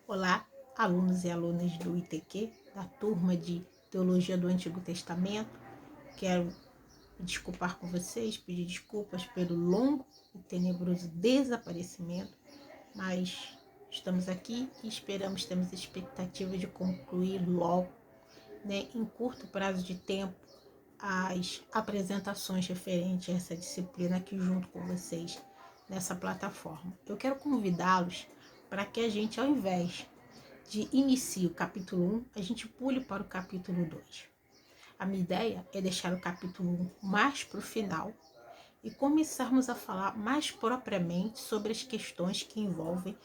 Olá, alunos e alunas do ITQ, da turma de Teologia do Antigo Testamento. Quero me desculpar com vocês, pedir desculpas pelo longo e tenebroso desaparecimento, mas estamos aqui e temos expectativa de concluir logo, em curto prazo de tempo, as apresentações referentes a essa disciplina aqui junto com vocês nessa plataforma. Eu quero convidá-los para que a gente, ao invés de iniciar o capítulo 1, a gente pule para o capítulo 2. A minha ideia é deixar o capítulo 1 mais para o final e começarmos a falar mais propriamente sobre as questões que envolvem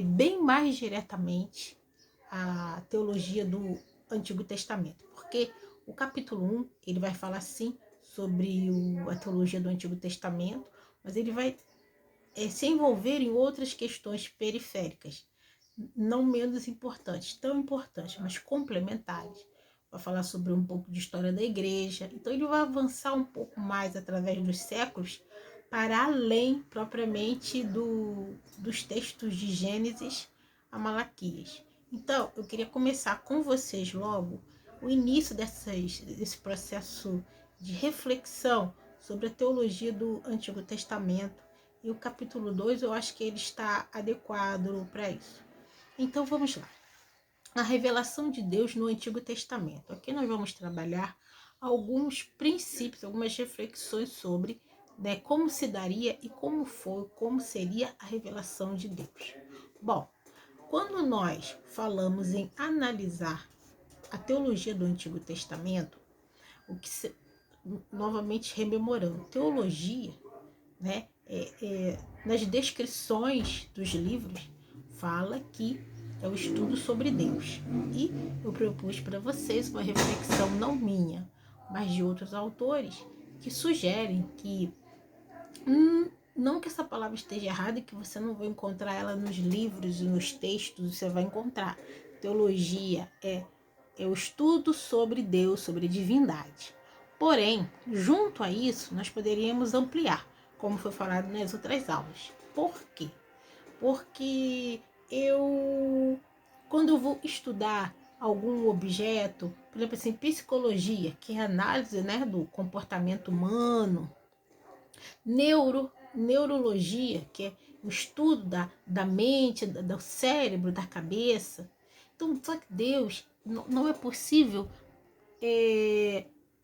bem mais diretamente a teologia do Antigo Testamento, porque o capítulo 1 ele vai falar sim sobre a teologia do Antigo Testamento, mas ele vai se envolver em outras questões periféricas, não menos importantes, tão importantes, mas complementares. Vai falar sobre um pouco de história da igreja. Então ele vai avançar um pouco mais através dos séculos para além propriamente dos textos de Gênesis a Malaquias. Então eu queria começar com vocês logo o início desse processo de reflexão sobre a teologia do Antigo Testamento, e o capítulo 2 eu acho que ele está adequado para isso. Então vamos lá. A revelação de Deus no Antigo Testamento. Aqui nós vamos trabalhar alguns princípios, algumas reflexões sobre como se daria e como seria a revelação de Deus. Bom, quando nós falamos em analisar a teologia do Antigo Testamento, novamente rememorando, teologia, nas descrições dos livros, fala que é o estudo sobre Deus. E eu propus para vocês uma reflexão não minha, mas de outros autores, que sugerem que não que essa palavra esteja errada e que você não vai encontrar ela nos livros e nos textos, você vai encontrar. Teologia é o estudo sobre Deus, sobre a divindade. Porém, junto a isso, nós poderíamos ampliar, como foi falado nas outras aulas. Por quê? Porque quando eu vou estudar algum objeto, por exemplo assim, psicologia, que é a análise do comportamento humano, neurologia, que é o estudo da mente, do cérebro, da cabeça. Então, só que Deus, não é possível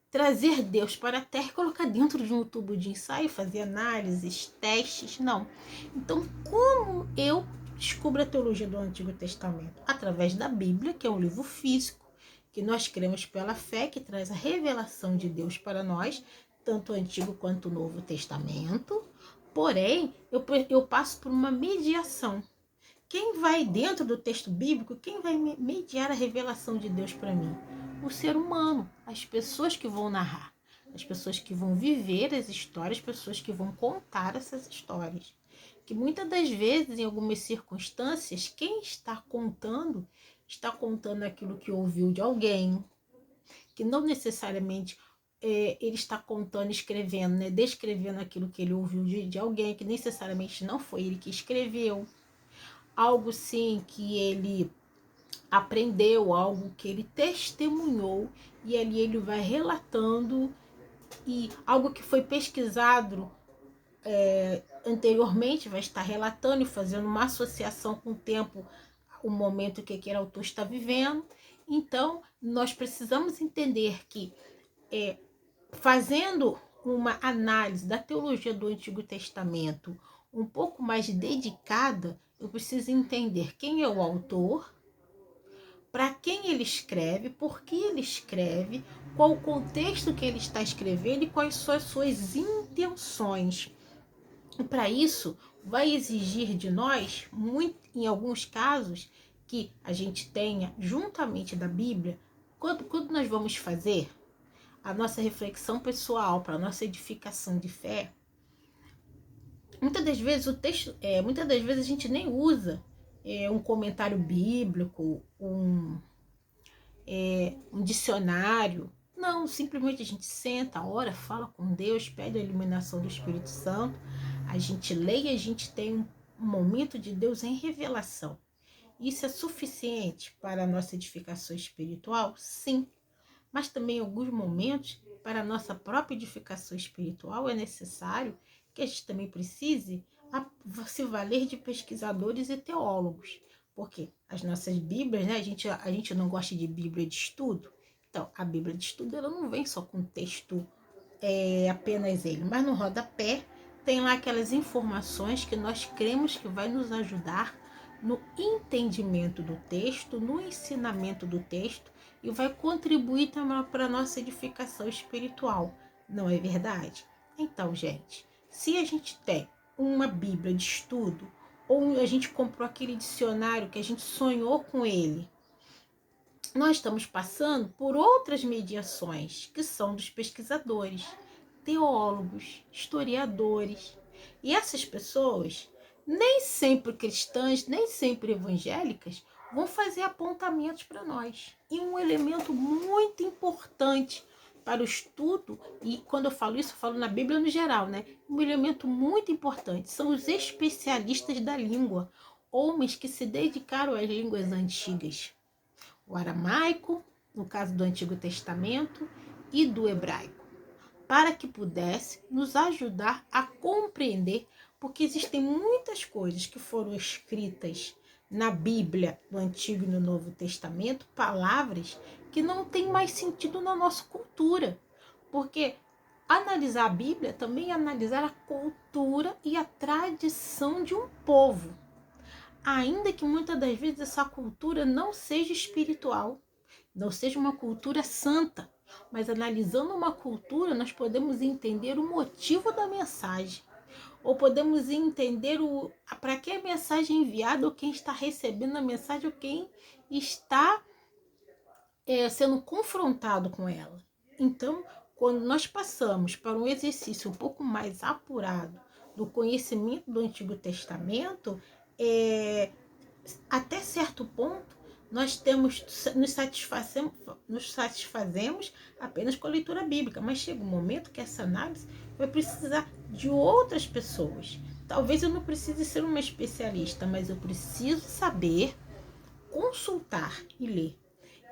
trazer Deus para a Terra e colocar dentro de um tubo de ensaio, fazer análises, testes, não. Então, como eu descubro a teologia do Antigo Testamento? Através da Bíblia, que é um livro físico, que nós cremos pela fé, que traz a revelação de Deus para nós, tanto o Antigo quanto o Novo Testamento. Porém, eu passo por uma mediação. Quem vai dentro do texto bíblico, quem vai mediar a revelação de Deus para mim? O ser humano, as pessoas que vão narrar, as pessoas que vão viver as histórias, as pessoas que vão contar essas histórias. Que muitas das vezes, em algumas circunstâncias, quem está contando aquilo que ouviu de alguém, que não necessariamente ele está contando, escrevendo, descrevendo aquilo que ele ouviu de alguém, que necessariamente não foi ele que escreveu. Algo sim que ele aprendeu, algo que ele testemunhou, e ali ele vai relatando, e algo que foi pesquisado anteriormente vai estar relatando e fazendo uma associação com o tempo, o momento que aquele autor está vivendo. Então nós precisamos entender que fazendo uma análise da teologia do Antigo Testamento um pouco mais dedicada, eu preciso entender quem é o autor, para quem ele escreve, por que ele escreve, qual o contexto que ele está escrevendo e quais são as suas intenções. E para isso, vai exigir de nós, em alguns casos, que a gente tenha, juntamente da Bíblia, quando nós vamos fazer a nossa reflexão pessoal, para a nossa edificação de fé, muitas das vezes a gente nem usa um comentário bíblico, um dicionário. Não, simplesmente a gente senta, ora, fala com Deus, pede a iluminação do Espírito Santo, a gente lê e a gente tem um momento de Deus em revelação. Isso é suficiente para a nossa edificação espiritual? Sim. Mas também em alguns momentos, para a nossa própria edificação espiritual, é necessário que a gente também precise se valer de pesquisadores e teólogos. Porque as nossas Bíblias, né, a gente não gosta de Bíblia de estudo. Então, a Bíblia de estudo ela não vem só com texto apenas ele, mas no rodapé tem lá aquelas informações que nós cremos que vai nos ajudar no entendimento do texto, no ensinamento do texto e vai contribuir também para a nossa edificação espiritual. Não é verdade? Então, gente, se a gente tem uma Bíblia de estudo ou a gente comprou aquele dicionário que a gente sonhou com ele, nós estamos passando por outras mediações, que são dos pesquisadores, teólogos, historiadores. E essas pessoas, nem sempre cristãs, nem sempre evangélicas, vão fazer apontamentos para nós. E um elemento muito importante para o estudo, e quando eu falo isso, eu falo na Bíblia no geral, né? Um elemento muito importante são os especialistas da língua, homens que se dedicaram às línguas antigas, o aramaico, no caso do Antigo Testamento, e do hebraico, para que pudesse nos ajudar a compreender, porque existem muitas coisas que foram escritas na Bíblia, no Antigo e no Novo Testamento, palavras que não têm mais sentido na nossa cultura, porque analisar a Bíblia também é analisar a cultura e a tradição de um povo, ainda que muitas das vezes essa cultura não seja espiritual, não seja uma cultura santa, mas analisando uma cultura nós podemos entender o motivo da mensagem, ou podemos entender para que a mensagem é enviada, ou quem está recebendo a mensagem, ou quem está sendo confrontado com ela. Então, quando nós passamos para um exercício um pouco mais apurado do conhecimento do Antigo Testamento, até certo ponto, nós nos satisfazemos apenas com a leitura bíblica, mas chega um momento que essa análise vai precisar de outras pessoas. Talvez eu não precise ser uma especialista, mas eu preciso saber consultar e ler.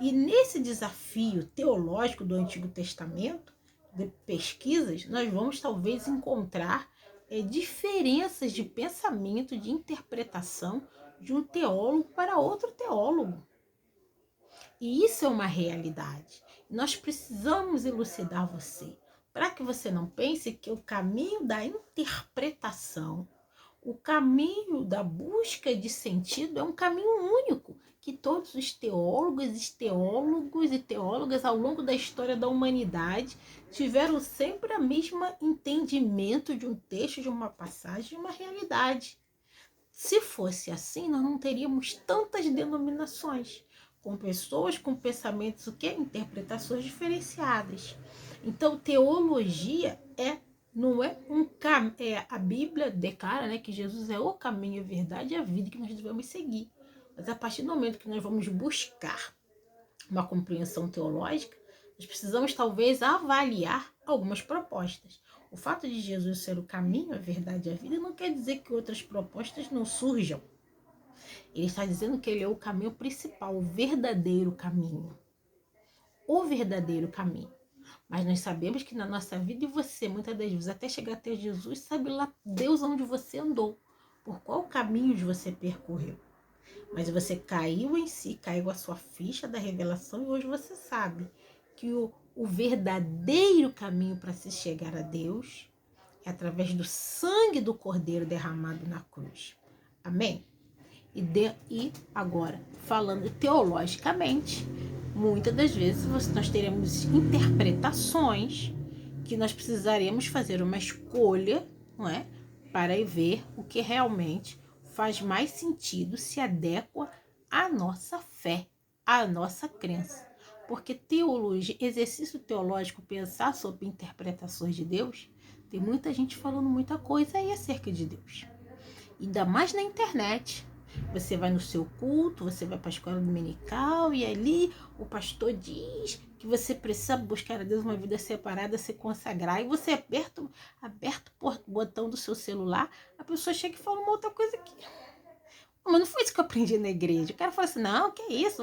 E nesse desafio teológico do Antigo Testamento, de pesquisas, nós vamos talvez encontrar diferenças de pensamento, de interpretação de um teólogo para outro teólogo. E isso é uma realidade. Nós precisamos elucidar você, para que você não pense que o caminho da interpretação, o caminho da busca de sentido é um caminho único, que todos os teólogos e teólogas ao longo da história da humanidade tiveram sempre o mesmo entendimento de um texto, de uma passagem, de uma realidade. Se fosse assim, nós não teríamos tantas denominações, com pessoas com pensamentos, interpretações diferenciadas. Então, teologia não é a Bíblia declara, né, que Jesus é o caminho, a verdade e a vida que nós devemos seguir. Mas a partir do momento que nós vamos buscar uma compreensão teológica, nós precisamos talvez avaliar algumas propostas. O fato de Jesus ser o caminho, a verdade e a vida não quer dizer que outras propostas não surjam. Ele está dizendo que ele é o caminho principal, o verdadeiro caminho. O verdadeiro caminho. Mas nós sabemos que na nossa vida, e você, muitas das vezes, até chegar até Jesus, sabe lá Deus onde você andou, por qual caminho você percorreu. Mas você caiu em si, caiu a sua ficha da revelação, e hoje você sabe que o verdadeiro caminho para se chegar a Deus é através do sangue do Cordeiro derramado na cruz. Amém? E agora, falando teologicamente, muitas das vezes nós teremos interpretações que nós precisaremos fazer uma escolha, não é? Para ver o que realmente faz mais sentido, se adequa à nossa fé, à nossa crença. Porque teologia, exercício teológico, pensar sobre interpretações de Deus, tem muita gente falando muita coisa aí acerca de Deus. Ainda mais na internet. Você vai no seu culto, você vai para a escola dominical e ali o pastor diz que você precisa buscar a Deus uma vida separada, se consagrar, e você aperta o botão do seu celular, a pessoa chega e fala uma outra coisa aqui. Mas não foi isso que eu aprendi na igreja. O cara falou assim, não, que isso,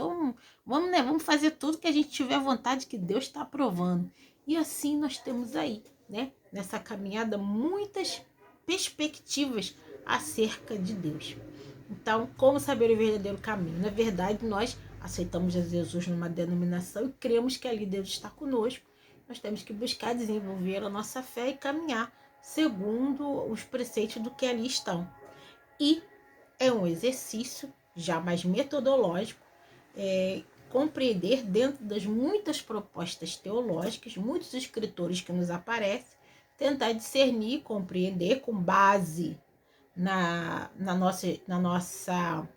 vamos, né, vamos fazer tudo que a gente tiver vontade, que Deus está aprovando. E assim nós temos aí, né, nessa caminhada, muitas perspectivas acerca de Deus. Então, como saber o verdadeiro caminho? Na verdade, nós aceitamos Jesus numa denominação e cremos que ali Deus está conosco. Nós temos que buscar desenvolver a nossa fé e caminhar segundo os preceitos do que ali estão. E é um exercício já mais metodológico, compreender dentro das muitas propostas teológicas, muitos escritores que nos aparecem, tentar discernir, compreender com base na nossa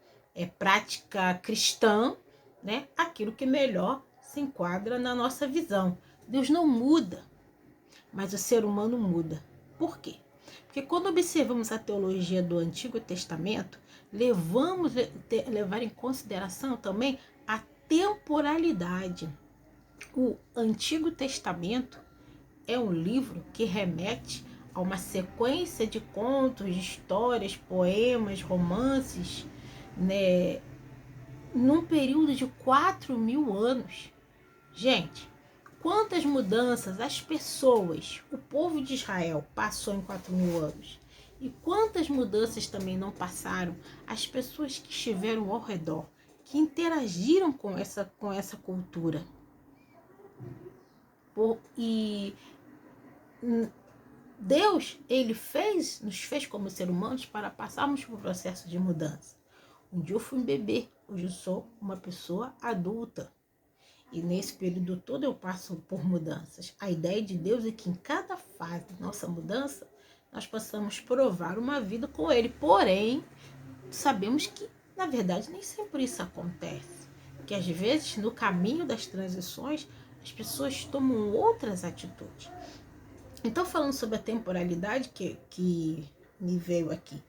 prática cristã, né? Aquilo que melhor se enquadra na nossa visão. Deus não muda, mas o ser humano muda. Por quê? Porque quando observamos a teologia do Antigo Testamento, levar em consideração também a temporalidade. O Antigo Testamento é um livro que remete a uma sequência de contos, de histórias, poemas, romances, né, num período de 4.000 anos. Gente, quantas mudanças as pessoas, o povo de Israel, passou em 4.000 anos? E quantas mudanças também não passaram as pessoas que estiveram ao redor, que interagiram com essa cultura? E Deus, ele nos fez como seres humanos para passarmos por um processo de mudança. Um dia eu fui um bebê, hoje eu sou uma pessoa adulta. E nesse período todo eu passo por mudanças. A ideia de Deus é que em cada fase da nossa mudança, nós possamos provar uma vida com Ele. Porém, sabemos que, na verdade, nem sempre isso acontece. Que às vezes, no caminho das transições, as pessoas tomam outras atitudes. Então, falando sobre a temporalidade que me veio aqui,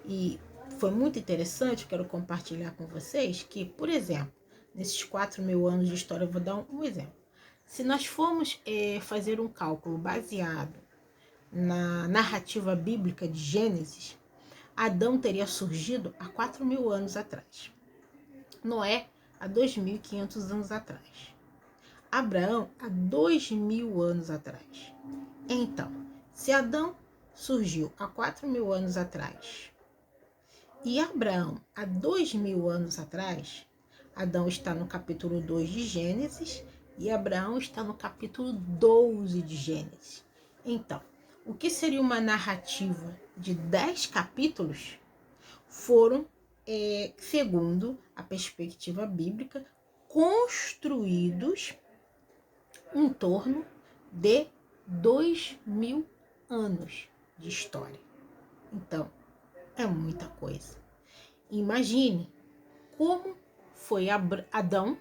e foi muito interessante, quero compartilhar com vocês, que, por exemplo, nesses 4.000 anos de história, eu vou dar um exemplo. Se nós formos fazer um cálculo baseado na narrativa bíblica de Gênesis, Adão teria surgido há 4.000 anos atrás. Noé, há 2.500 anos atrás. Abraão, há 2.000 anos atrás. Então, se Adão surgiu há 4.000 anos atrás e Abraão há 2.000 anos atrás, Adão está no capítulo 2 de Gênesis e Abraão está no capítulo 12 de Gênesis. Então, o que seria uma narrativa de 10 capítulos foram, segundo a perspectiva bíblica, construídos em torno de 2.000 anos de história. Então, é muita coisa. Imagine como foi Adão,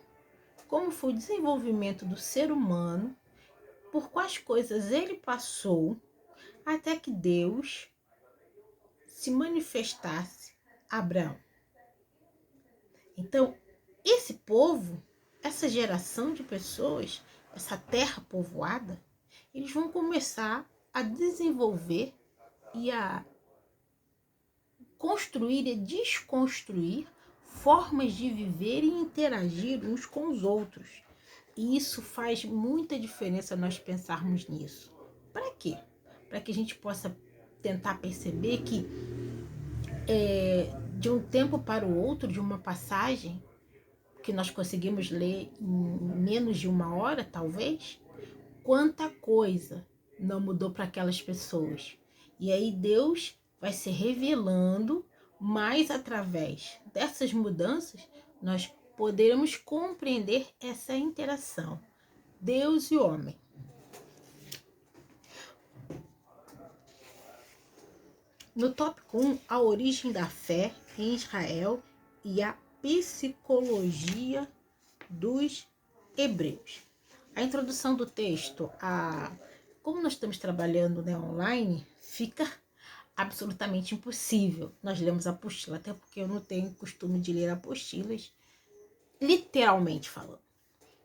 como foi o desenvolvimento do ser humano, por quais coisas ele passou, até que Deus se manifestasse a Abraão. Então, esse povo, essa geração de pessoas, essa terra povoada, eles vão começar a desenvolver e a construir e desconstruir formas de viver e interagir uns com os outros. E isso faz muita diferença nós pensarmos nisso. Para quê? Para que a gente possa tentar perceber que de um tempo para o outro, de uma passagem que nós conseguimos ler em menos de 1 hora, talvez, quanta coisa não mudou para aquelas pessoas. E aí Deus vai se revelando, mais através dessas mudanças, nós poderemos compreender essa interação, Deus e homem. No tópico 1, a origem da fé em Israel e a psicologia dos hebreus. A introdução do texto, como nós estamos trabalhando, né, online, fica absolutamente impossível. Nós lemos a apostila, até porque eu não tenho costume de ler apostilas, literalmente falando.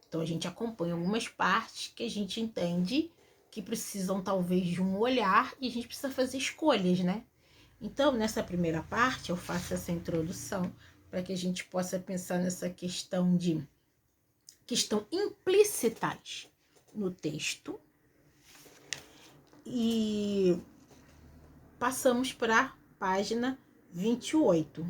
Então a gente acompanha algumas partes que a gente entende que precisam talvez de um olhar e a gente precisa fazer escolhas, né? Então, nessa primeira parte, eu faço essa introdução para que a gente possa pensar nessa questão que estão implícitas no texto. E passamos para a página 28.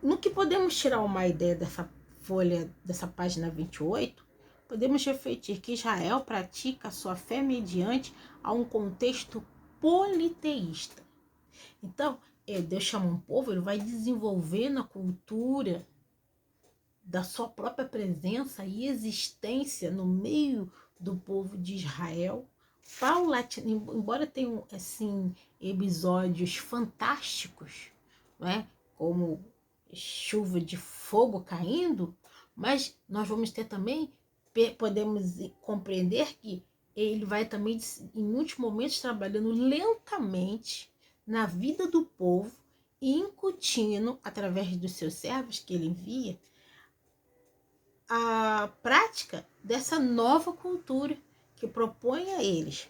No que podemos tirar uma ideia dessa folha, dessa página 28, podemos refletir que Israel pratica sua fé mediante a um contexto politeísta. Então, Deus chama um povo, ele vai desenvolvendo a cultura da sua própria presença e existência no meio do povo de Israel, paulatinamente, embora tenham assim episódios fantásticos, né, como chuva de fogo caindo, mas nós vamos ter também, podemos compreender que ele vai também, em muitos momentos, trabalhando lentamente na vida do povo e incutindo, através dos seus servos que ele envia, a prática dessa nova cultura que propõe a eles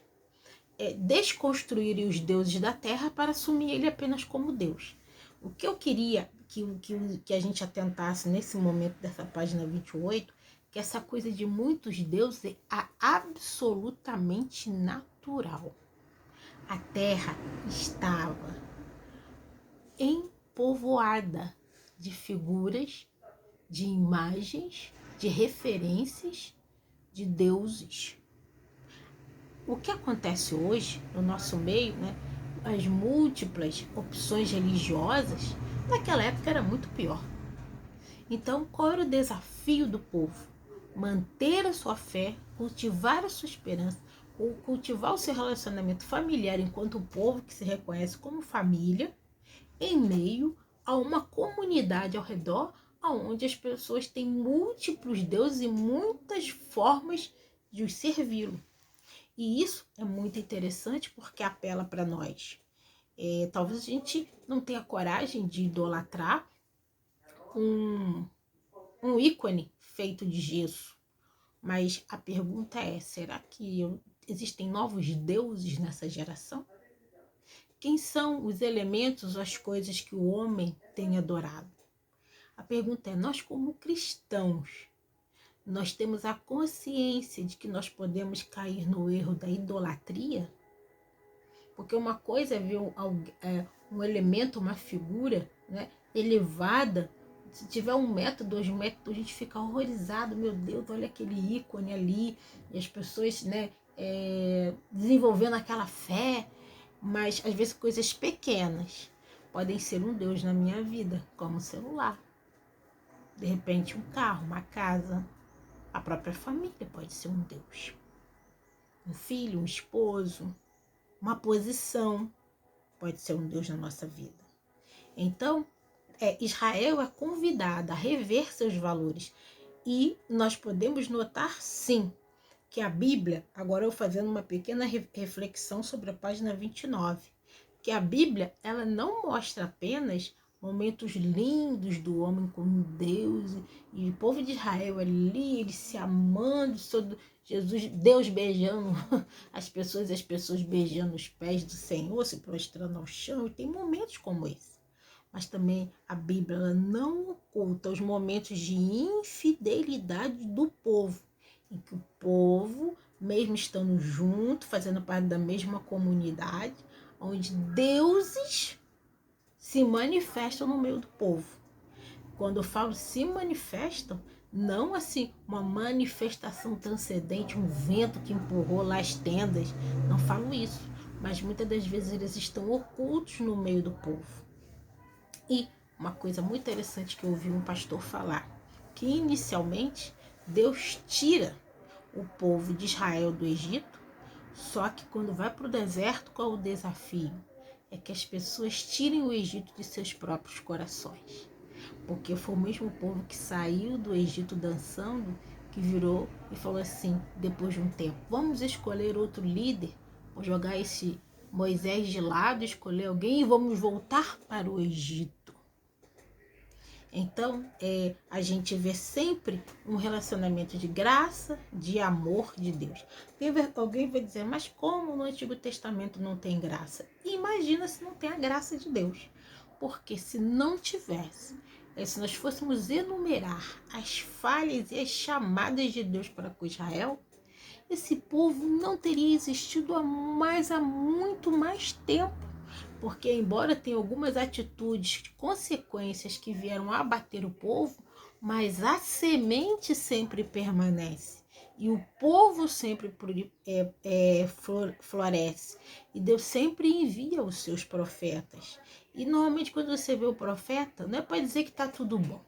desconstruírem os deuses da terra para assumir ele apenas como Deus. O que eu queria que a gente atentasse nesse momento dessa página 28, que essa coisa de muitos deuses é absolutamente natural. A terra estava empovoada de figuras, de imagens, de referências de deuses. O que acontece hoje no nosso meio, né, as múltiplas opções religiosas, naquela época era muito pior. Então, qual era o desafio do povo? Manter a sua fé, cultivar a sua esperança, ou cultivar o seu relacionamento familiar enquanto povo que se reconhece como família, em meio a uma comunidade ao redor, onde as pessoas têm múltiplos deuses e muitas formas de os servi-lo. E isso é muito interessante porque apela para nós. Talvez a gente não tenha coragem de idolatrar um ícone feito de gesso. Mas a pergunta é, será que existem novos deuses nessa geração? Quem são os elementos, as coisas que o homem tem adorado? A pergunta é, nós como cristãos, nós temos a consciência de que nós podemos cair no erro da idolatria? Porque uma coisa é ver um elemento, uma figura, né, elevada. Se tiver 1 metro, 2 metros, a gente fica horrorizado. Meu Deus, olha aquele ícone ali. E as pessoas, né, desenvolvendo aquela fé. Mas às vezes coisas pequenas podem ser um Deus na minha vida, como um celular. De repente um carro, uma casa. A própria família pode ser um Deus. Um filho, um esposo, uma posição pode ser um Deus na nossa vida. Então, Israel é convidada a rever seus valores. E nós podemos notar, sim, que a Bíblia, agora eu fazendo uma pequena reflexão sobre a página 29, que a Bíblia, ela não mostra apenas momentos lindos do homem com Deus, e o povo de Israel ali, eles se amando, Jesus, Deus beijando as pessoas beijando os pés do Senhor, se prostrando ao chão, e tem momentos como esse. Mas também a Bíblia ela não oculta os momentos de infidelidade do povo, em que o povo, mesmo estando junto, fazendo parte da mesma comunidade, onde deuses se manifestam no meio do povo. Quando eu falo se manifestam, não assim uma manifestação transcendente, um vento que empurrou lá as tendas, não falo isso, mas muitas das vezes eles estão ocultos no meio do povo. E uma coisa muito interessante que eu ouvi um pastor falar, que inicialmente Deus tira o povo de Israel do Egito, só que quando vai para o deserto, qual é o desafio? É que as pessoas tirem o Egito de seus próprios corações. Porque foi o mesmo povo que saiu do Egito dançando, que virou e falou assim, depois de um tempo, vamos escolher outro líder, vou jogar esse Moisés de lado, escolher alguém e vamos voltar para o Egito. Então, a gente vê sempre um relacionamento de graça, de amor de Deus. Alguém vai dizer, mas como no Antigo Testamento não tem graça? Imagina se não tem a graça de Deus. Porque se não tivesse, se nós fôssemos enumerar as falhas e as chamadas de Deus para com Israel, esse povo não teria existido há muito mais tempo. Porque, embora tenha algumas atitudes, consequências que vieram abater o povo, mas a semente sempre permanece. E o povo sempre floresce. E Deus sempre envia os seus profetas. E normalmente quando você vê o profeta, não é para dizer que está tudo bom.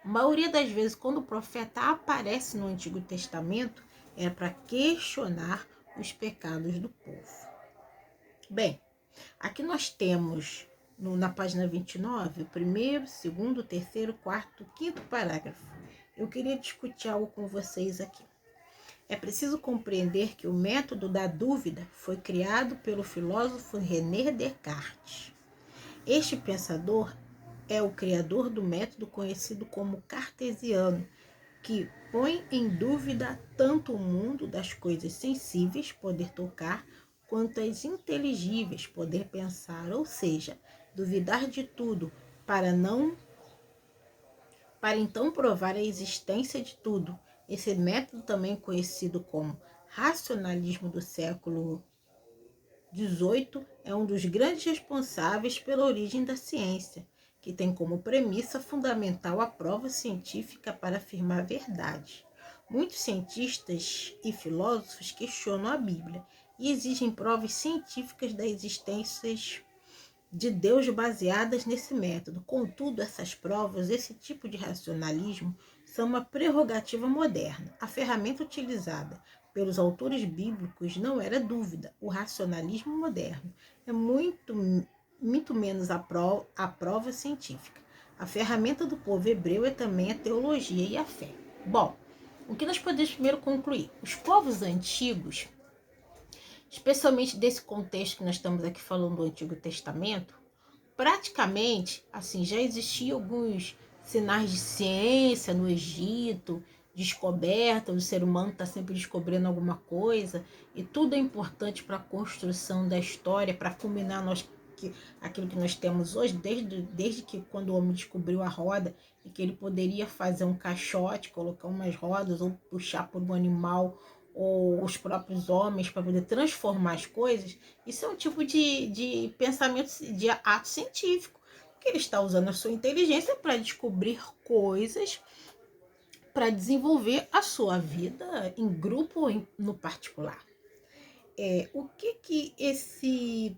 A maioria das vezes, quando o profeta aparece no Antigo Testamento, é para questionar os pecados do povo. Bem, aqui nós temos na página 29, o primeiro, segundo, terceiro, quarto, quinto parágrafo. Eu queria discutir algo com vocês aqui. É preciso compreender que o método da dúvida foi criado pelo filósofo René Descartes. Este pensador é o criador do método conhecido como cartesiano, que põe em dúvida tanto o mundo das coisas sensíveis, poder tocar, quanto as inteligíveis, poder pensar, ou seja, duvidar de tudo para então provar a existência de tudo. Esse método, também conhecido como racionalismo do século XVIII, é um dos grandes responsáveis pela origem da ciência, que tem como premissa fundamental a prova científica para afirmar a verdade. Muitos cientistas e filósofos questionam a Bíblia e exigem provas científicas da existência de Deus baseadas nesse método. Contudo, essas provas, esse tipo de racionalismo, são uma prerrogativa moderna. A ferramenta utilizada pelos autores bíblicos não era dúvida. O racionalismo moderno é muito menos a prova científica. A ferramenta do povo hebreu é também a teologia e a fé. Bom, o que nós podemos primeiro concluir? Os povos antigos, especialmente desse contexto que nós estamos aqui falando do Antigo Testamento, praticamente, assim, já existiam alguns sinais de ciência no Egito, descoberta, o ser humano está sempre descobrindo alguma coisa, e tudo é importante para a construção da história, para culminar aquilo que nós temos hoje, desde que quando o homem descobriu a roda, e que ele poderia fazer um caixote, colocar umas rodas, ou puxar por um animal, ou os próprios homens, para poder transformar as coisas. Isso é um tipo de pensamento, de ato científico, que ele está usando a sua inteligência para descobrir coisas, para desenvolver a sua vida em grupo ou no particular. O que esse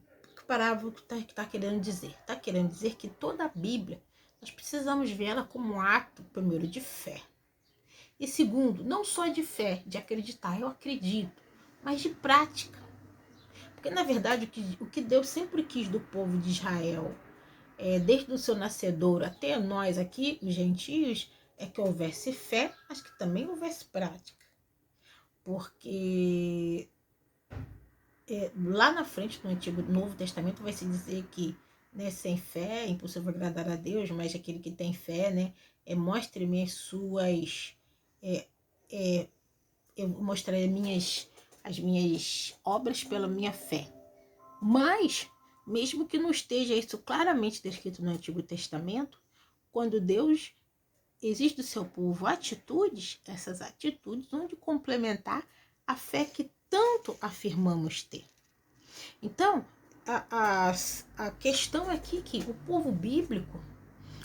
parágrafo está querendo dizer? Está querendo dizer que toda a Bíblia, nós precisamos vê-la como um ato, primeiro, de fé. E segundo, não só de fé, de acreditar, eu acredito, mas de prática. Porque, na verdade, o que Deus sempre quis do povo de Israel, desde o seu nascedouro até nós aqui, os gentios, é que houvesse fé, mas que também houvesse prática. Porque lá na frente, no Novo Testamento, vai se dizer que, né, sem fé é impossível agradar a Deus, mas aquele que tem fé, né, mostre-me as suas... eu mostrarei as minhas obras pela minha fé. Mas, mesmo que não esteja isso claramente descrito no Antigo Testamento, quando Deus exige do seu povo atitudes, essas atitudes vão de complementar a fé que tanto afirmamos ter. Então, a questão aqui é que o povo bíblico,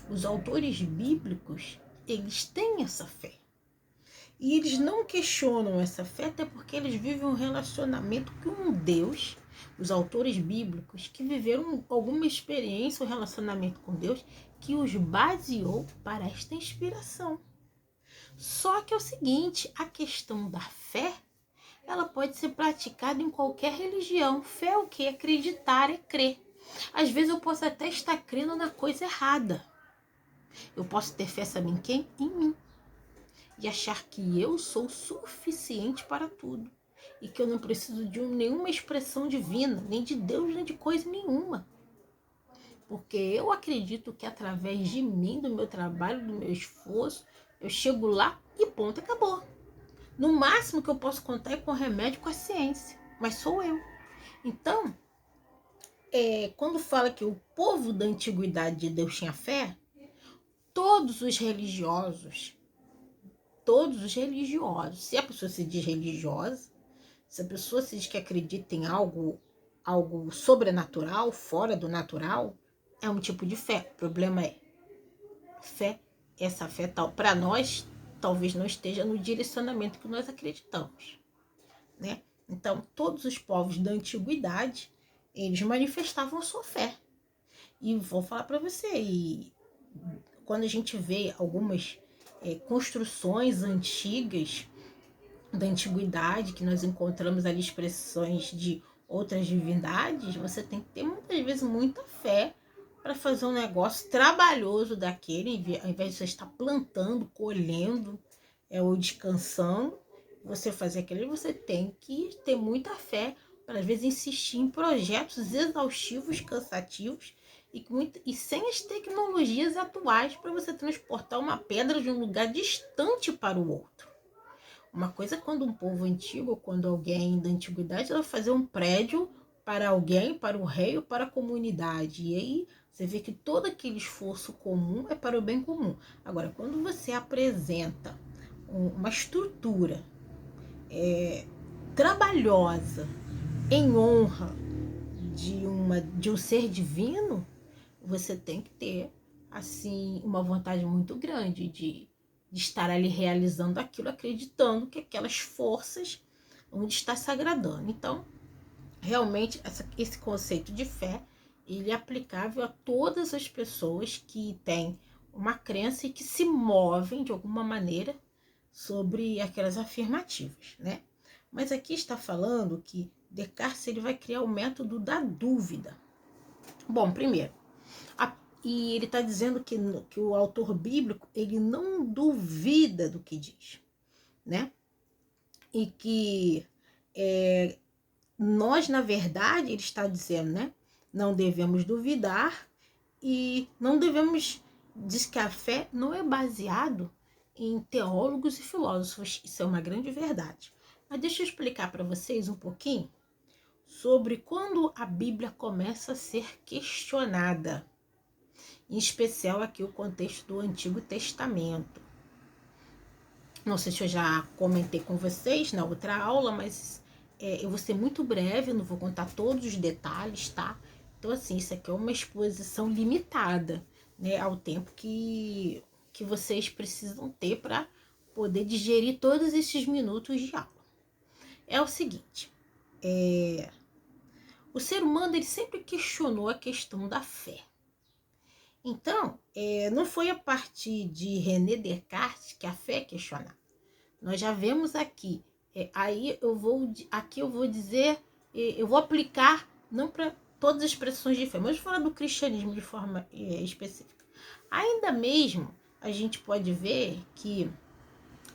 os autores bíblicos, eles têm essa fé. E eles não questionam essa fé, até porque eles vivem um relacionamento com um Deus, os autores bíblicos, que viveram alguma experiência, um relacionamento com Deus, que os baseou para esta inspiração. Só que é o seguinte, a questão da fé, ela pode ser praticada em qualquer religião. Fé é o quê? Acreditar é crer. Às vezes eu posso até estar crendo na coisa errada. Eu posso ter fé, sabe em quem? Em mim. E achar que eu sou suficiente para tudo. E que eu não preciso de nenhuma expressão divina, nem de Deus, nem de coisa nenhuma. porque eu acredito que através de mim, do meu trabalho, do meu esforço, eu chego lá e ponto, acabou. No máximo que eu posso contar é com o remédio, com a ciência, mas sou eu. Então, quando fala que o povo da antiguidade de Deus tinha fé, todos os religiosos, se a pessoa se diz religiosa, se a pessoa se diz que acredita em algo sobrenatural, fora do natural, é um tipo de fé. O problema é fé, essa fé tal, para nós, talvez não esteja no direcionamento que nós acreditamos, né? Então, todos os povos da antiguidade, eles manifestavam a sua fé. E vou falar para você, quando a gente vê algumas construções antigas da antiguidade, que nós encontramos ali expressões de outras divindades, você tem que ter muitas vezes muita fé para fazer um negócio trabalhoso daquele, ao invés de você estar plantando, colhendo ou descansando, você fazer aquilo, você tem que ter muita fé para às vezes insistir em projetos exaustivos, cansativos e sem as tecnologias atuais para você transportar uma pedra de um lugar distante para o outro. Uma coisa é quando um povo antigo, quando alguém da antiguidade vai fazer um prédio para alguém, para o rei ou para a comunidade. E aí você vê que todo aquele esforço comum é para o bem comum. Agora, quando você apresenta uma estrutura trabalhosa em honra de um ser divino, você tem que ter assim uma vontade muito grande de estar ali realizando aquilo, acreditando que aquelas forças vão estar se agradando. Então, realmente, esse conceito de fé, ele é aplicável a todas as pessoas que têm uma crença e que se movem de alguma maneira sobre aquelas afirmativas, né? Mas aqui está falando que Descartes ele vai criar o método da dúvida. Bom, primeiro, e ele está dizendo que o autor bíblico ele não duvida do que diz, né? E que nós, na verdade, ele está dizendo, né? Não devemos duvidar e não devemos... Diz que a fé não é baseado em teólogos e filósofos. Isso é uma grande verdade. Mas deixa eu explicar para vocês um pouquinho sobre quando a Bíblia começa a ser questionada. Em especial aqui o contexto do Antigo Testamento. Não sei se eu já comentei com vocês na outra aula, mas eu vou ser muito breve, não vou contar todos os detalhes, tá? Então, assim, isso aqui é uma exposição limitada, né, ao tempo que vocês precisam ter para poder digerir todos esses minutos de aula. É o seguinte, o ser humano ele sempre questionou a questão da fé. Então, não foi a partir de René Descartes que a fé é questionada. Nós já vemos aqui. Eu vou dizer, eu vou aplicar não para todas as expressões de fé, mas vou falar do cristianismo de forma específica. Ainda mesmo, a gente pode ver que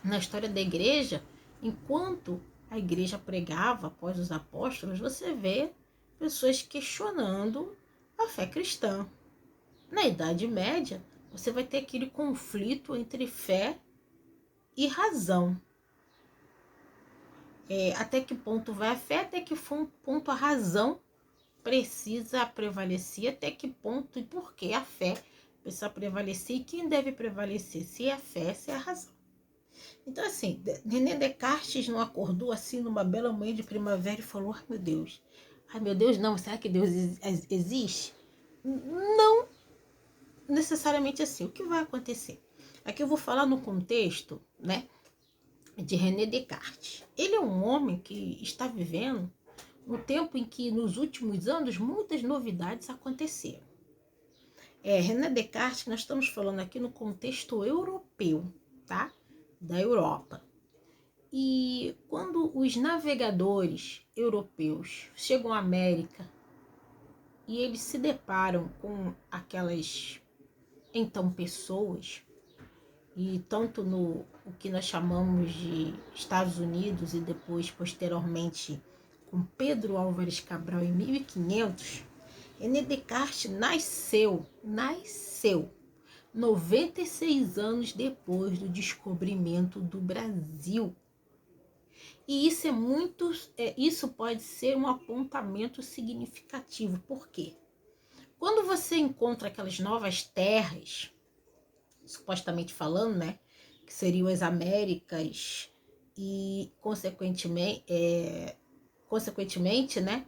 na história da igreja, enquanto a igreja pregava após os apóstolos, você vê pessoas questionando a fé cristã. Na Idade Média, você vai ter aquele conflito entre fé e razão. Até que ponto vai a fé, até que ponto a razão precisa prevalecer, até que ponto e por que a fé precisa prevalecer e quem deve prevalecer, se é a fé, se é a razão. Então, assim, René Descartes não acordou assim numa bela manhã de primavera e falou: ai meu Deus, não, será que Deus existe? Não necessariamente assim. O que vai acontecer? Aqui eu vou falar no contexto, né, de René Descartes. Ele é um homem que está vivendo no tempo em que, nos últimos anos, muitas novidades aconteceram. René Descartes, nós estamos falando aqui no contexto europeu, tá? Da Europa. E quando os navegadores europeus chegam à América e eles se deparam com aquelas, então, pessoas, e tanto no o que nós chamamos de Estados Unidos e depois, posteriormente, com Pedro Álvares Cabral em 1500, René Descartes nasceu 96 anos depois do descobrimento do Brasil. E isso pode ser um apontamento significativo. Por quê? Quando você encontra aquelas novas terras, supostamente falando, né, que seriam as Américas e consequentemente, né,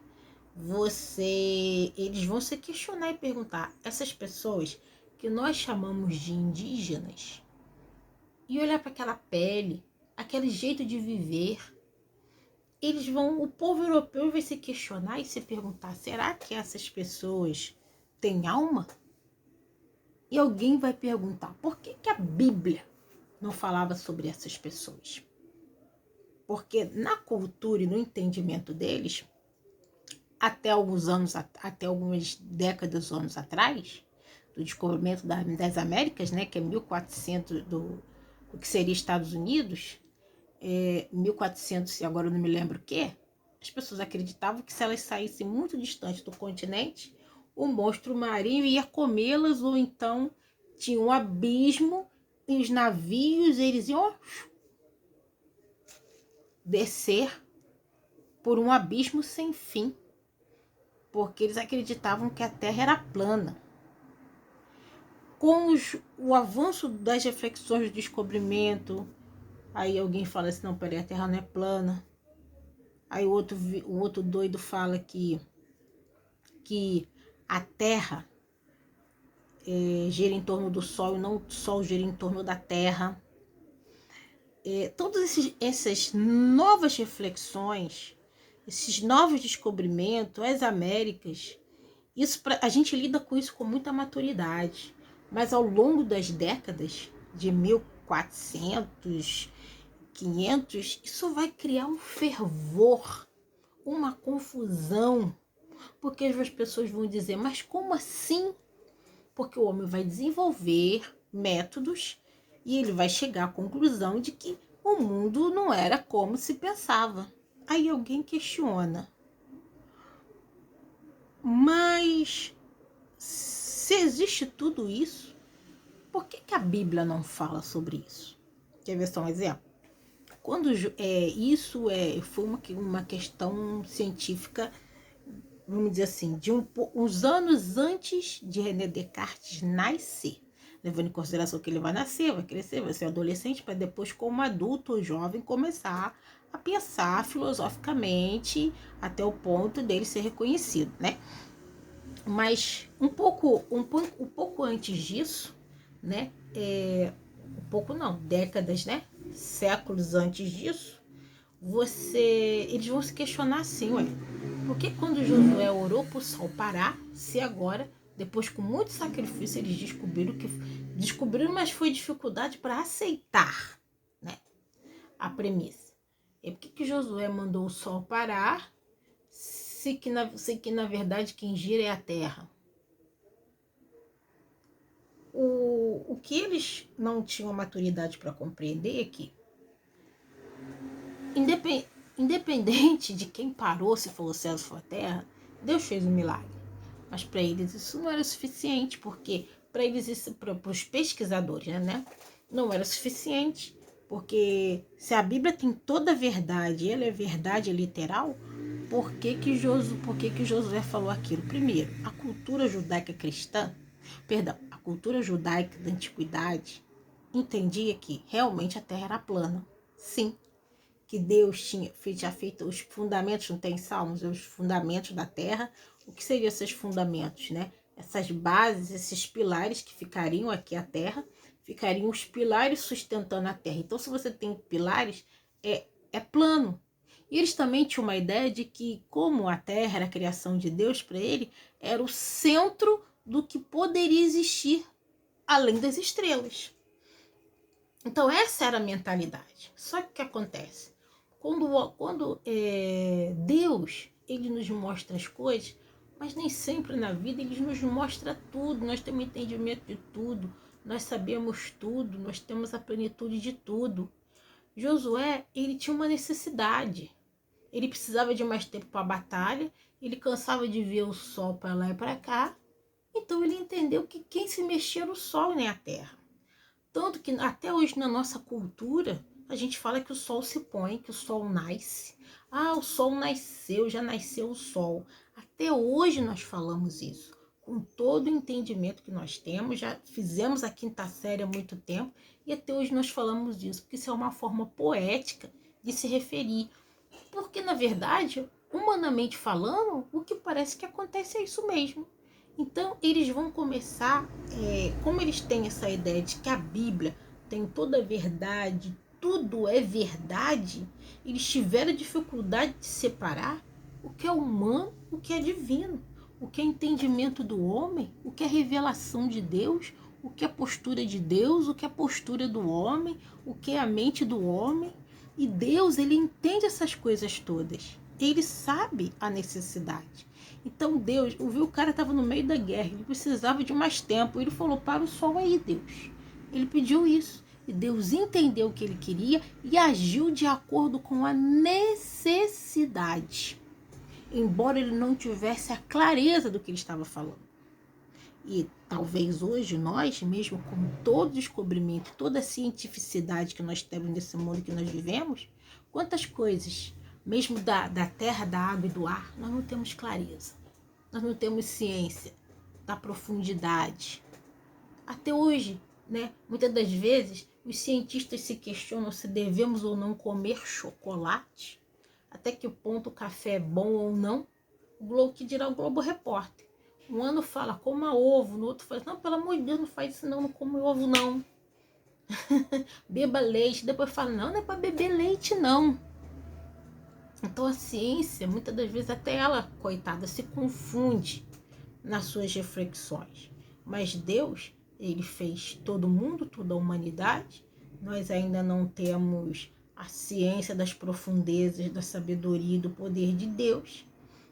eles vão se questionar e perguntar, essas pessoas que nós chamamos de indígenas, e olhar para aquela pele, aquele jeito de viver, o povo europeu vai se questionar e se perguntar, será que essas pessoas têm alma? E alguém vai perguntar, por que a Bíblia não falava sobre essas pessoas? Porque na cultura e no entendimento deles, até algumas décadas, anos atrás, do descobrimento das Américas, né, que é 1400 do que seria Estados Unidos, 1400 e agora eu não me lembro o que, as pessoas acreditavam que se elas saíssem muito distante do continente, o monstro marinho ia comê-las, ou então tinha um abismo e os navios eles iam descer por um abismo sem fim, porque eles acreditavam que a Terra era plana. Com o avanço das reflexões do descobrimento, aí alguém fala assim, não, peraí, a Terra não é plana. Aí o outro doido fala que a Terra gira em torno do Sol e não o Sol gira em torno da Terra. Todas essas novas reflexões, esses novos descobrimentos, as Américas, a gente lida com isso com muita maturidade. Mas ao longo das décadas, de 1400, 500, isso vai criar um fervor, uma confusão, porque as pessoas vão dizer, mas como assim? Porque o homem vai desenvolver métodos e ele vai chegar à conclusão de que o mundo não era como se pensava. Aí alguém questiona, mas se existe tudo isso, por que a Bíblia não fala sobre isso? Quer ver só um exemplo? Quando foi uma questão científica, vamos dizer assim, de uns anos antes de René Descartes nascer, levando em consideração que ele vai nascer, vai crescer, vai ser adolescente, para depois, como adulto ou jovem, começar a pensar filosoficamente até o ponto dele ser reconhecido, né? Mas um pouco antes disso, né? Um pouco não, décadas, né? Séculos antes disso, eles vão se questionar assim, ué, por que quando Josué orou para o sol parar, se agora, depois com muito sacrifício, eles descobriram, mas foi dificuldade para aceitar, né, a premissa. E por que Josué mandou o sol parar, se que na verdade quem gira é a terra? O que eles não tinham maturidade para compreender é que, independente de quem parou, se for o céu ou se for a terra, Deus fez um milagre. Mas para eles isso não era suficiente, porque para eles, para os pesquisadores, né, não era suficiente, porque se a Bíblia tem toda a verdade, ela é verdade literal, por que Josué falou aquilo? Primeiro, a cultura judaica cristã, a cultura judaica da antiguidade entendia que realmente a terra era plana. Sim, que Deus tinha feito os fundamentos, não tem Salmos, os fundamentos da terra. O que seriam esses fundamentos, né? Essas bases, esses pilares que ficariam aqui a terra, ficariam os pilares sustentando a terra. Então, se você tem pilares, é plano. E eles também tinham uma ideia de que, como a terra era a criação de Deus para ele, era o centro do que poderia existir além das estrelas. Então, essa era a mentalidade. Só que o que acontece? Quando Deus ele nos mostra as coisas, mas nem sempre na vida ele nos mostra tudo, nós temos entendimento de tudo, nós sabemos tudo, nós temos a plenitude de tudo. Josué, ele tinha uma necessidade, ele precisava de mais tempo para a batalha, ele cansava de ver o sol para lá e para cá, então ele entendeu que quem se mexia era o sol, nem a terra. Tanto que até hoje na nossa cultura, a gente fala que o sol se põe, que o sol nasce. Ah, o sol nasceu, já nasceu o sol. Até hoje nós falamos isso. Com todo o entendimento que nós temos, já fizemos a quinta série há muito tempo, e até hoje nós falamos disso, porque isso é uma forma poética de se referir. Porque, na verdade, humanamente falando, o que parece que acontece é isso mesmo. Então, eles vão começar, como eles têm essa ideia de que a Bíblia tem toda a verdade, tudo é verdade, eles tiveram dificuldade de separar o que é humano, o que é divino, o que é entendimento do homem, o que é revelação de Deus, o que é postura de Deus, o que é postura do homem, o que é a mente do homem. E Deus, ele entende essas coisas todas. Ele sabe a necessidade. Então Deus, viu, o cara estava no meio da guerra, ele precisava de mais tempo. Ele falou, para o sol aí, Deus. Ele pediu isso. E Deus entendeu o que ele queria e agiu de acordo com a necessidade. Embora ele não tivesse a clareza do que ele estava falando. E talvez hoje nós, mesmo com todo o descobrimento, toda a cientificidade que nós temos nesse mundo que nós vivemos, quantas coisas, mesmo da terra, da água e do ar, nós não temos clareza. Nós não temos ciência da profundidade. Até hoje, né, muitas das vezes, os cientistas se questionam se devemos ou não comer chocolate, até que ponto o café é bom ou não. O Globo, que dirá o Globo Repórter. Um ano fala, coma ovo, no outro fala, não, pelo amor de Deus, não faz isso não, não come ovo não. Beba leite, depois fala, não, não é para beber leite não. Então a ciência, muitas das vezes até ela, coitada, se confunde nas suas reflexões. Mas Deus, ele fez todo mundo, toda a humanidade. Nós ainda não temos a ciência das profundezas, da sabedoria e do poder de Deus.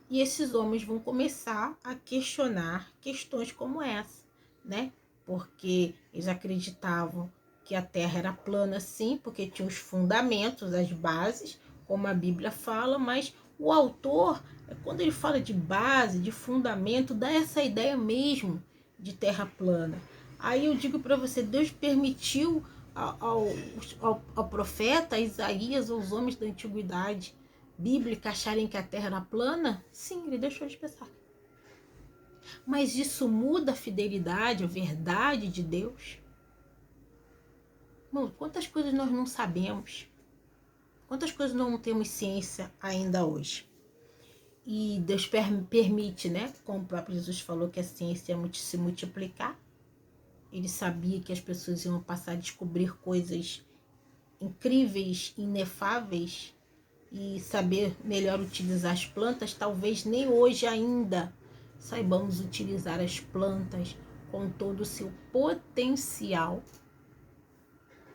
E esses homens vão começar a questionar questões como essa, né? Porque eles acreditavam que a Terra era plana, sim, porque tinha os fundamentos, as bases, como a Bíblia fala, mas o autor, quando ele fala de base, de fundamento, dá essa ideia mesmo de terra plana. Aí eu digo para você, Deus permitiu ao profeta Isaías, aos homens da antiguidade bíblica, acharem que a terra era plana? Sim, ele deixou de pensar. Mas isso muda a fidelidade, a verdade de Deus? Bom, quantas coisas nós não sabemos? Quantas coisas não temos ciência ainda hoje? E Deus permite, né? Como o próprio Jesus falou, que a ciência ia se multiplicar. Ele sabia que as pessoas iam passar a descobrir coisas incríveis, inefáveis, e saber melhor utilizar as plantas. Talvez nem hoje ainda saibamos utilizar as plantas com todo o seu potencial.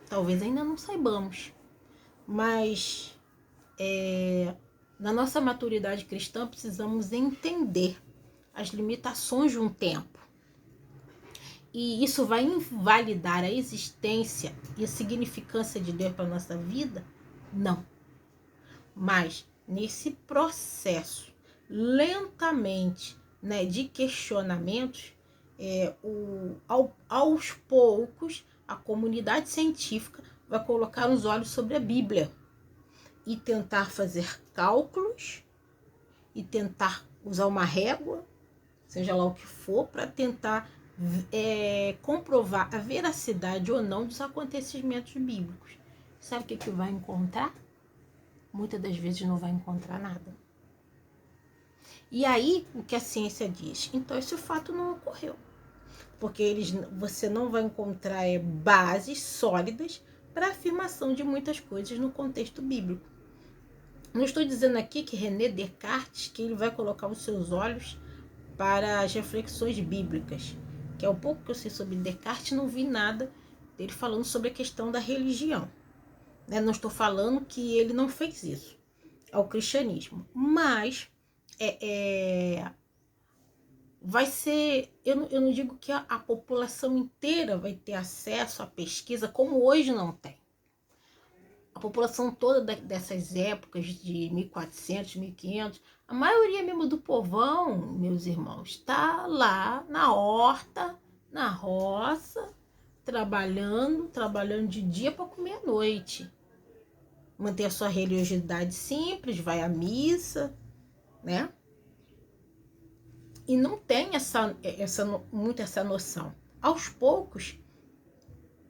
Talvez ainda não saibamos. Mas na nossa maturidade cristã precisamos entender as limitações de um tempo. E isso vai invalidar a existência e a significância de Deus para a nossa vida? Não. Mas nesse processo, lentamente, né, de questionamentos, aos poucos, a comunidade científica vai colocar os olhos sobre a Bíblia e tentar fazer cálculos e tentar usar uma régua, seja lá o que for, para tentar comprovar a veracidade ou não dos acontecimentos bíblicos. Sabe o que vai encontrar? Muitas das vezes não vai encontrar nada. E aí, o que a ciência diz? Então, esse fato não ocorreu. Porque você não vai encontrar bases sólidas para a afirmação de muitas coisas no contexto bíblico. Não estou dizendo aqui que René Descartes, que ele vai colocar os seus olhos para as reflexões bíblicas, que é o pouco que eu sei sobre Descartes, não vi nada dele falando sobre a questão da religião. Não estou falando que ele não fez isso ao cristianismo, mas vai ser, eu não digo que a população inteira vai ter acesso à pesquisa como hoje não tem, A população toda dessas épocas de 1400, 1500, a maioria mesmo do povão, meus irmãos, está lá na horta, na roça, trabalhando de dia para comer à noite. Manter a sua religiosidade simples, vai à missa, né? E não tem muito essa noção. Aos poucos,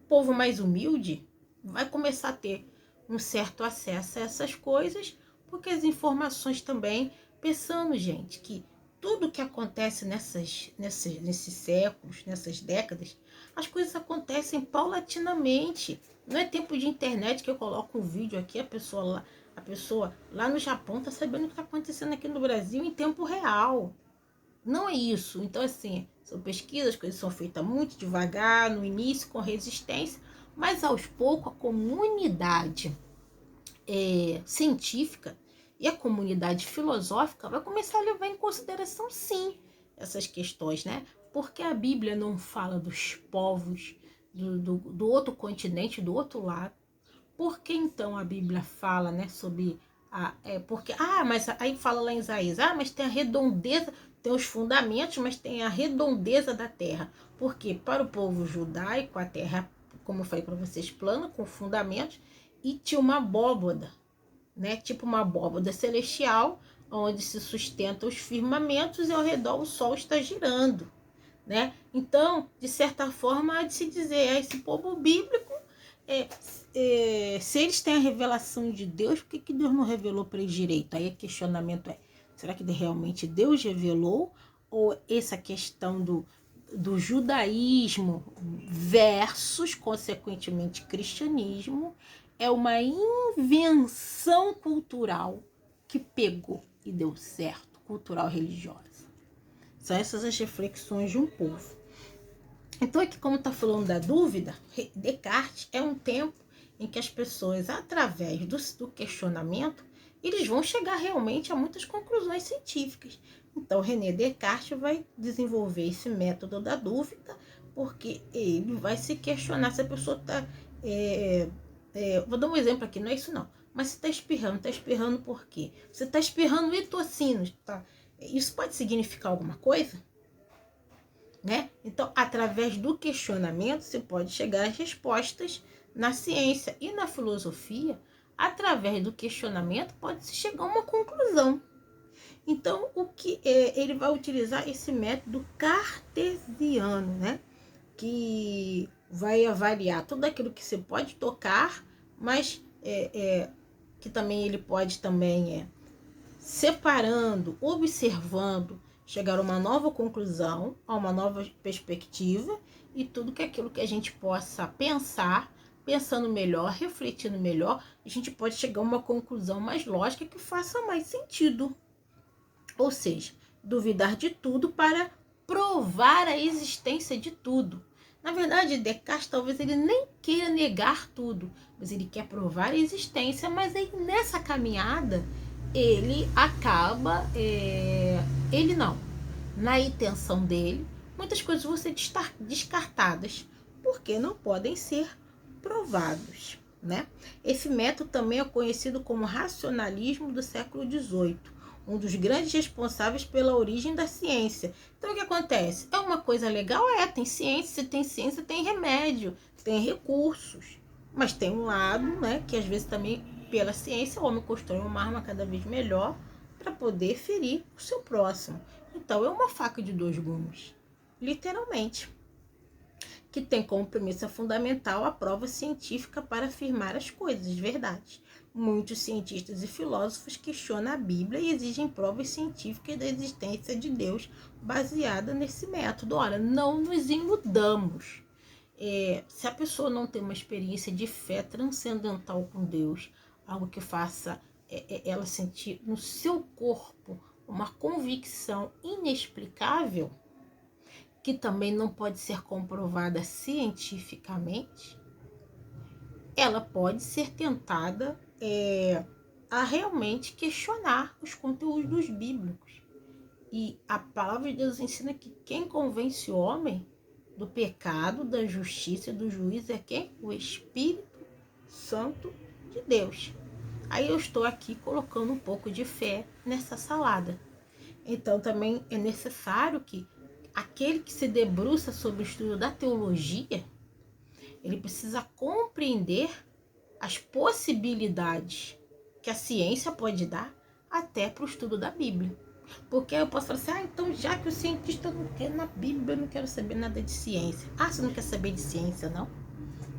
o povo mais humilde vai começar a ter um certo acesso a essas coisas, porque as informações também, pensando, gente, que tudo que acontece nesses séculos, nessas décadas, as coisas acontecem paulatinamente. Não é tempo de internet que eu coloco um vídeo aqui, a pessoa lá no Japão está sabendo o que está acontecendo aqui no Brasil em tempo real. Não é isso. Então, assim, são pesquisas, as coisas são feitas muito devagar, no início, com resistência, mas aos poucos a comunidade científica e a comunidade filosófica vai começar a levar em consideração, sim, essas questões, né? Porque a Bíblia não fala dos povos do outro continente, do outro lado. Por que então a Bíblia fala, né, sobre mas aí fala lá em Isaías, mas tem a redondeza, tem os fundamentos, mas tem a redondeza da terra. Porque para o povo judaico, a terra, como eu falei para vocês, plana, com fundamentos, e tinha uma abóboda, né, tipo uma abóboda celestial, onde se sustentam os firmamentos e ao redor o sol está girando, né? Então, de certa forma, há de se dizer, esse povo bíblico, se eles têm a revelação de Deus, por que Deus não revelou para eles direito? Aí o questionamento é, será que realmente Deus revelou? Ou essa questão do judaísmo versus, consequentemente, cristianismo é uma invenção cultural que pegou e deu certo, cultural religiosa? São essas as reflexões de um povo. Então, aqui, como está falando da dúvida, Descartes é um tempo em que as pessoas, através do questionamento, eles vão chegar realmente a muitas conclusões científicas. Então, René Descartes vai desenvolver esse método da dúvida, porque ele vai se questionar se a pessoa está... vou dar um exemplo aqui, não é isso não. Mas você está espirrando por quê? Você está espirrando etocinos, tá? Isso pode significar alguma coisa? Né? Então, através do questionamento, se pode chegar às respostas na ciência e na filosofia. Através do questionamento, pode-se chegar a uma conclusão. Então, ele vai utilizar esse método cartesiano, né? Que vai avaliar tudo aquilo que você pode tocar, mas que também ele pode também separando, observando, chegar a uma nova conclusão, a uma nova perspectiva, e tudo que aquilo que a gente possa pensar, pensando melhor, refletindo melhor, a gente pode chegar a uma conclusão mais lógica que faça mais sentido. Ou seja, duvidar de tudo para provar a existência de tudo. Na verdade, Descartes talvez ele nem queira negar tudo, mas ele quer provar a existência, mas aí nessa caminhada ele acaba, ele não, na intenção dele, muitas coisas vão ser descartadas, porque não podem ser provados, né? Esse método também é conhecido como racionalismo do século XVIII, um dos grandes responsáveis pela origem da ciência. Então, o que acontece? É uma coisa legal? Tem ciência, se tem ciência, tem remédio, tem recursos, mas tem um lado, né, que às vezes também pela ciência, o homem constrói uma arma cada vez melhor para poder ferir o seu próximo. Então, é uma faca de dois gumes, literalmente, que tem como premissa fundamental a prova científica para afirmar as coisas, verdade. Muitos cientistas e filósofos questionam a Bíblia e exigem provas científicas da existência de Deus baseada nesse método. Ora, não nos iludamos. Se a pessoa não tem uma experiência de fé transcendental com Deus, algo que faça ela sentir no seu corpo uma convicção inexplicável, que também não pode ser comprovada cientificamente, ela pode ser tentada a realmente questionar os conteúdos bíblicos. E a palavra de Deus ensina que quem convence o homem do pecado, da justiça e do juízo é quem? O Espírito Santo de Deus. Aí eu estou aqui colocando um pouco de fé nessa salada. Então também é necessário que aquele que se debruça sobre o estudo da teologia, ele precisa compreender as possibilidades que a ciência pode dar até para o estudo da Bíblia. Porque eu posso falar assim, então já que o cientista não quer na Bíblia, eu não quero saber nada de ciência. Você não quer saber de ciência, não?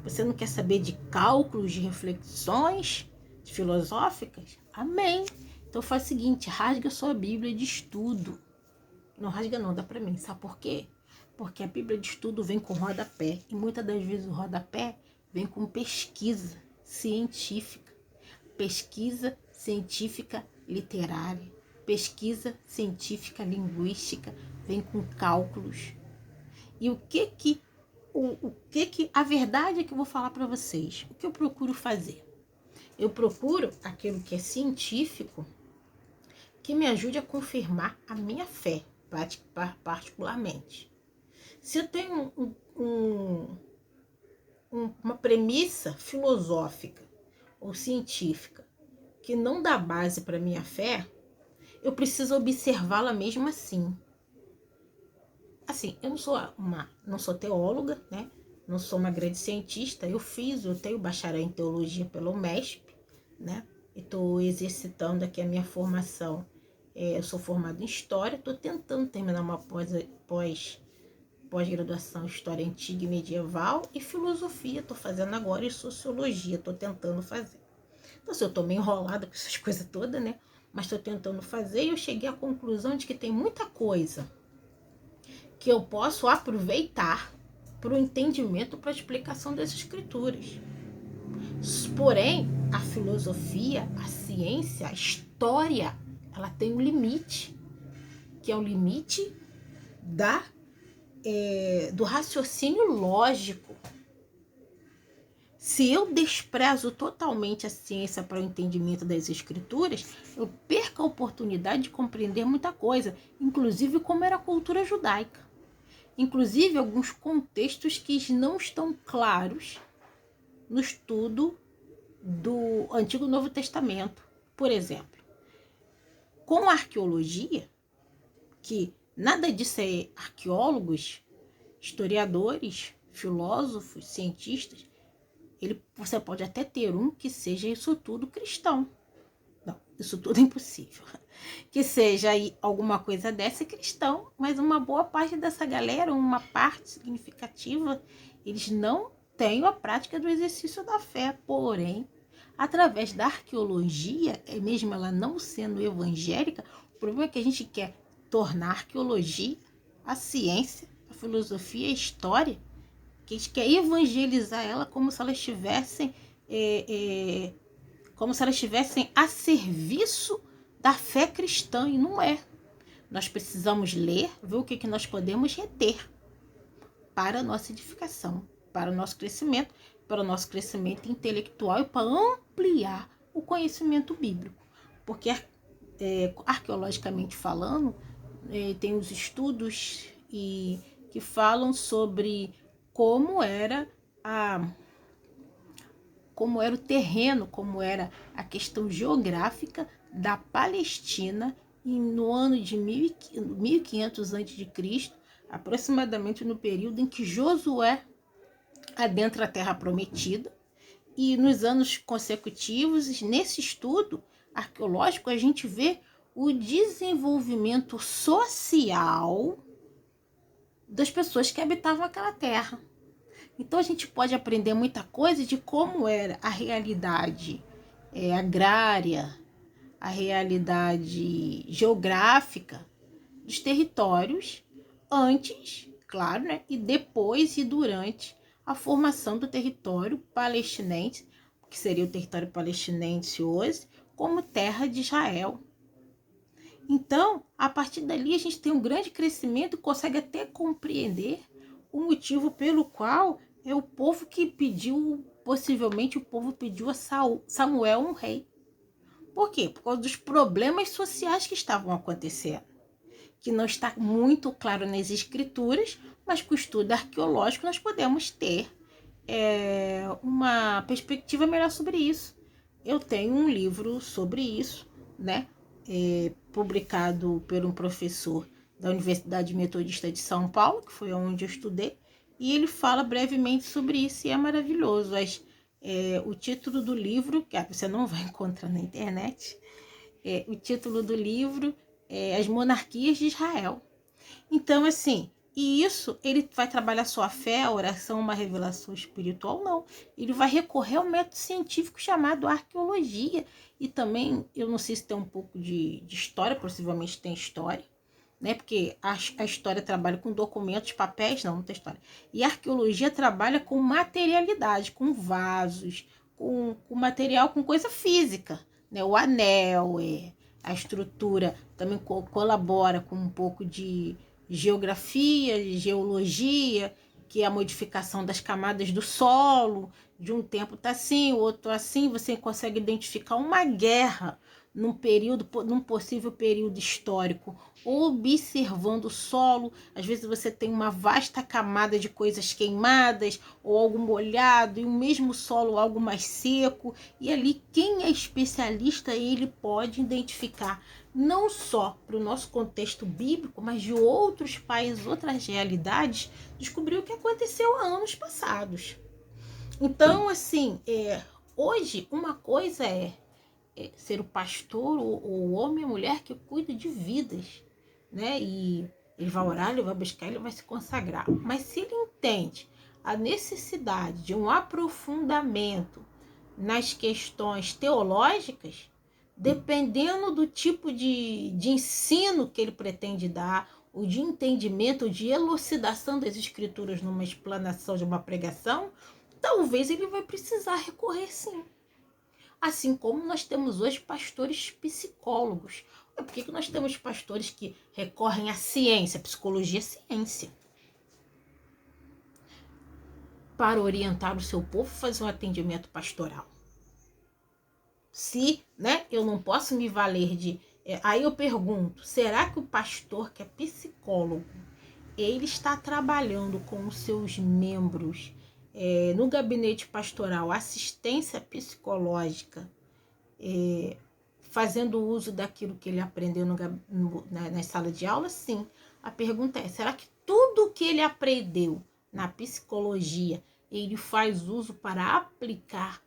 Você não quer saber de cálculos, de reflexões filosóficas? Amém. Então faz o seguinte, rasga sua Bíblia de estudo. Não rasga não, dá para mim. Sabe por quê? Porque a Bíblia de estudo vem com rodapé. E muitas das vezes o rodapé vem com pesquisa científica. Pesquisa científica literária. Pesquisa científica linguística. Vem com cálculos. E o que a verdade é que eu vou falar para vocês. O que eu procuro fazer? Eu procuro aquilo que é científico que me ajude a confirmar a minha fé, particularmente. Se eu tenho uma premissa filosófica ou científica que não dá base para a minha fé, eu preciso observá-la mesmo assim. Assim, eu não sou teóloga, né? Não sou uma grande cientista. Eu tenho bacharel em teologia pelo MESP, né? E estou exercitando aqui a minha formação. Eu sou formada em história, estou tentando terminar uma pós-graduação em história antiga e medieval e filosofia. Estou fazendo agora e sociologia, estou tentando fazer. Então, assim, eu estou meio enrolada com essas coisas todas, né? Mas estou tentando fazer e eu cheguei à conclusão de que tem muita coisa que eu posso aproveitar para o entendimento, para a explicação das escrituras. Porém, a filosofia, a ciência, a história, ela tem um limite, que é o limite do raciocínio lógico. Se eu desprezo totalmente a ciência para o entendimento das escrituras, eu perco a oportunidade de compreender muita coisa, inclusive como era a cultura judaica. Inclusive alguns contextos que não estão claros no estudo do Antigo e Novo Testamento. Por exemplo, com a arqueologia, que nada disso é arqueólogos, historiadores, filósofos, cientistas, você pode até ter um que seja isso tudo cristão. Não, isso tudo é impossível. Que seja aí alguma coisa dessa cristão, mas uma boa parte dessa galera, uma parte significativa, eles não têm a prática do exercício da fé. Porém, através da arqueologia, mesmo ela não sendo evangélica, o problema é que a gente quer tornar a arqueologia, a ciência, a filosofia, a história, que a gente quer evangelizar ela como se elas estivessem a serviço da fé cristã, e não é. Nós precisamos ler, ver o que nós podemos reter para a nossa edificação, para o nosso crescimento intelectual e para ampliar o conhecimento bíblico. Porque, arqueologicamente falando, tem os estudos que falam sobre como era o terreno, como era a questão geográfica da Palestina no ano de 1500 a.C., aproximadamente no período em que Josué adentra a Terra Prometida, e nos anos consecutivos, nesse estudo arqueológico, a gente vê o desenvolvimento social das pessoas que habitavam aquela terra. Então a gente pode aprender muita coisa de como era a realidade agrária, a realidade geográfica dos territórios antes, claro, né, e depois e durante a formação do território palestinense, que seria o território palestinense hoje, como terra de Israel. Então, a partir dali a gente tem um grande crescimento e consegue até compreender o motivo pelo qual é o povo que pediu, possivelmente o povo pediu a Samuel um rei. Por quê? Por causa dos problemas sociais que estavam acontecendo, que não está muito claro nas escrituras, mas com o estudo arqueológico nós podemos ter uma perspectiva melhor sobre isso. eu tenho um livro sobre isso, né? Publicado por um professor da Universidade Metodista de São Paulo, que foi onde eu estudei, e ele fala brevemente sobre isso e é maravilhoso. O título do livro, que você não vai encontrar na internet, o título do livro é As Monarquias de Israel. Então, assim, e isso, ele vai trabalhar sua fé, a oração, uma revelação espiritual? Não. Ele vai recorrer ao método científico chamado arqueologia. E também, eu não sei se tem um pouco de história, possivelmente tem história, né? Porque a história trabalha com documentos, papéis, não tem história. E a arqueologia trabalha com materialidade, com vasos, com material, com coisa física, né? O anel, a estrutura também colabora com um pouco de geografia, de geologia, que é a modificação das camadas do solo, de um tempo tá assim, o outro assim, você consegue identificar uma guerra num possível período histórico, observando o solo. Às vezes você tem uma vasta camada de coisas queimadas ou algo molhado e o mesmo solo algo mais seco, e ali quem é especialista ele pode identificar não só para o nosso contexto bíblico, mas de outros países, outras realidades, descobrir o que aconteceu há anos passados. Então, assim, hoje uma coisa é ser o pastor ou o homem e mulher que cuida de vidas, né? E ele vai orar, ele vai buscar, ele vai se consagrar. Mas se ele entende a necessidade de um aprofundamento nas questões teológicas, dependendo do tipo de ensino que ele pretende dar, ou de entendimento, ou de elucidação das escrituras numa explanação de uma pregação, talvez ele vai precisar recorrer sim. Assim como nós temos hoje pastores psicólogos. Por que nós temos pastores que recorrem à ciência, psicologia é ciência, para orientar o seu povo a fazer um atendimento pastoral? Se, né, eu não posso me valer de... aí eu pergunto, será que o pastor que é psicólogo, ele está trabalhando com os seus membros no gabinete pastoral, assistência psicológica, fazendo uso daquilo que ele aprendeu na sala de aula? Sim. A pergunta é, será que tudo que ele aprendeu na psicologia, ele faz uso para aplicar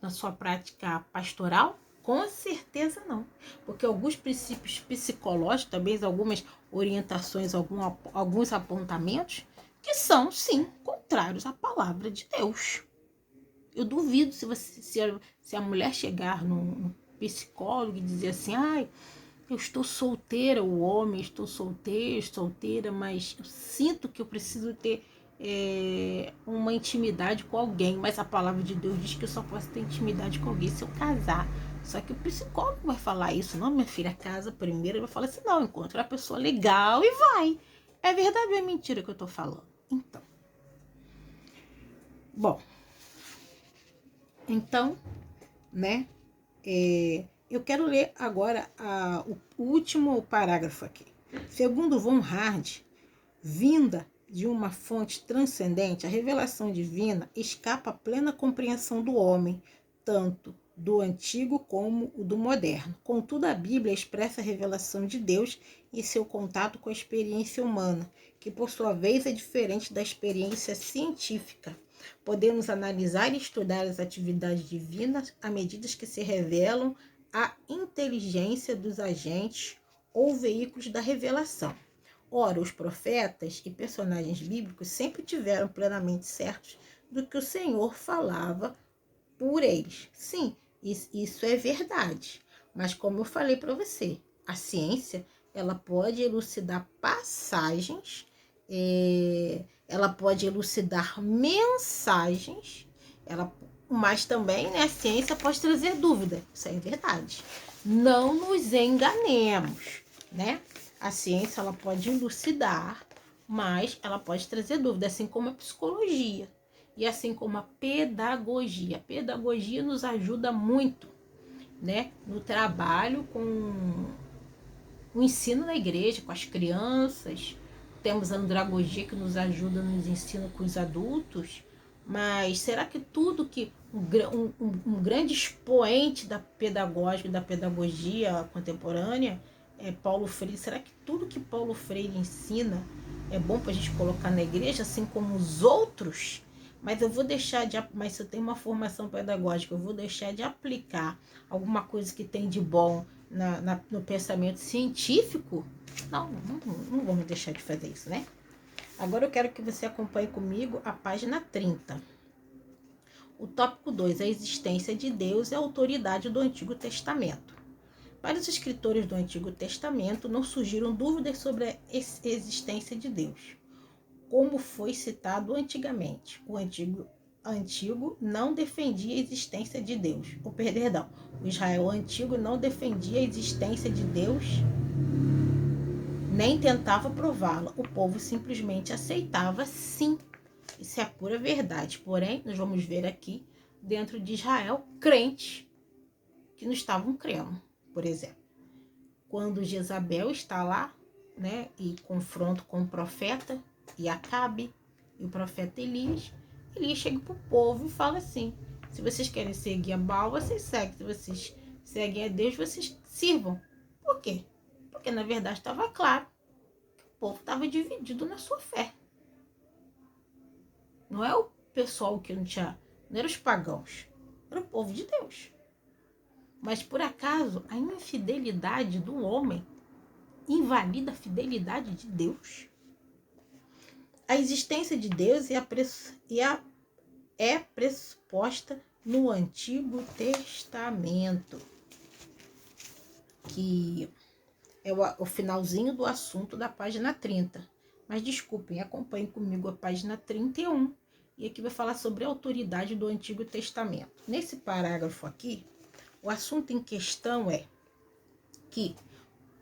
na sua prática pastoral? Com certeza não. Porque alguns princípios psicológicos, talvez algumas orientações, alguns apontamentos, que são, sim, contrários à palavra de Deus. Eu duvido se a mulher chegar num psicólogo e dizer assim, ai, eu estou solteira, o homem, estou solteira, mas eu sinto que eu preciso ter uma intimidade com alguém, mas a palavra de Deus diz que eu só posso ter intimidade com alguém se eu casar. Só que o psicólogo vai falar isso, não, minha filha, casa primeiro, ele vai falar assim, não, encontra uma pessoa legal e vai. É verdade ou é mentira que eu estou falando? Então, né, eu quero ler agora o último parágrafo aqui. Segundo von Hard, vinda de uma fonte transcendente, a revelação divina escapa à plena compreensão do homem, tanto do antigo como o do moderno. Contudo, a Bíblia expressa a revelação de Deus e seu contato com a experiência humana, que por sua vez é diferente da experiência científica. Podemos analisar e estudar as atividades divinas à medida que se revelam a inteligência dos agentes ou veículos da revelação. Ora, os profetas e personagens bíblicos sempre tiveram plenamente certos do que o Senhor falava por eles. Sim, isso é verdade. Mas como eu falei para você, a ciência ela pode elucidar passagens, ela pode elucidar mensagens, mas também, né, a ciência pode trazer dúvida. Isso é verdade. Não nos enganemos, né? A ciência ela pode elucidar, mas ela pode trazer dúvida, assim como a psicologia e assim como a pedagogia. A pedagogia nos ajuda muito, né, no trabalho com o ensino na igreja, com as crianças. Temos a andragogia que nos ajuda nos ensina com os adultos, Mas será que tudo que um grande expoente da pedagógica, da pedagogia contemporânea é Paulo Freire, será que tudo que Paulo Freire ensina é bom para a gente colocar na igreja, assim como os outros? Mas eu vou deixar de, mas se eu tenho uma formação pedagógica, eu vou deixar de aplicar alguma coisa que tem de bom no pensamento científico? Não vamos deixar de fazer isso, né? Agora eu quero que você acompanhe comigo a página 30. O tópico 2, a existência de Deus e a autoridade do Antigo Testamento. Para os escritores do Antigo Testamento, não surgiram dúvidas sobre a existência de Deus, como foi citado antigamente. O antigo não defendia a existência de Deus. Perdão, o Israel antigo não defendia a existência de Deus, nem tentava prová-la. O povo simplesmente aceitava, sim. Isso é a pura verdade. Porém, nós vamos ver aqui, dentro de Israel, crentes que não estavam crendo. Por exemplo, quando Jezabel está lá, né, e confronto com o profeta e Acabe e o profeta Elias chega para o povo e fala assim: se vocês querem seguir a Baal, vocês seguem. Se vocês seguem a Deus, vocês sirvam. Por quê? Porque na verdade estava claro que o povo estava dividido na sua fé. Não é o pessoal que não eram os pagãos, era o povo de Deus. Mas por acaso a infidelidade do homem invalida a fidelidade de Deus? A existência de Deus é pressuposta no Antigo Testamento, que é o finalzinho do assunto da página 30. Mas desculpem, acompanhem comigo a página 31, e aqui vai falar sobre a autoridade do Antigo Testamento. Nesse parágrafo aqui, o assunto em questão é que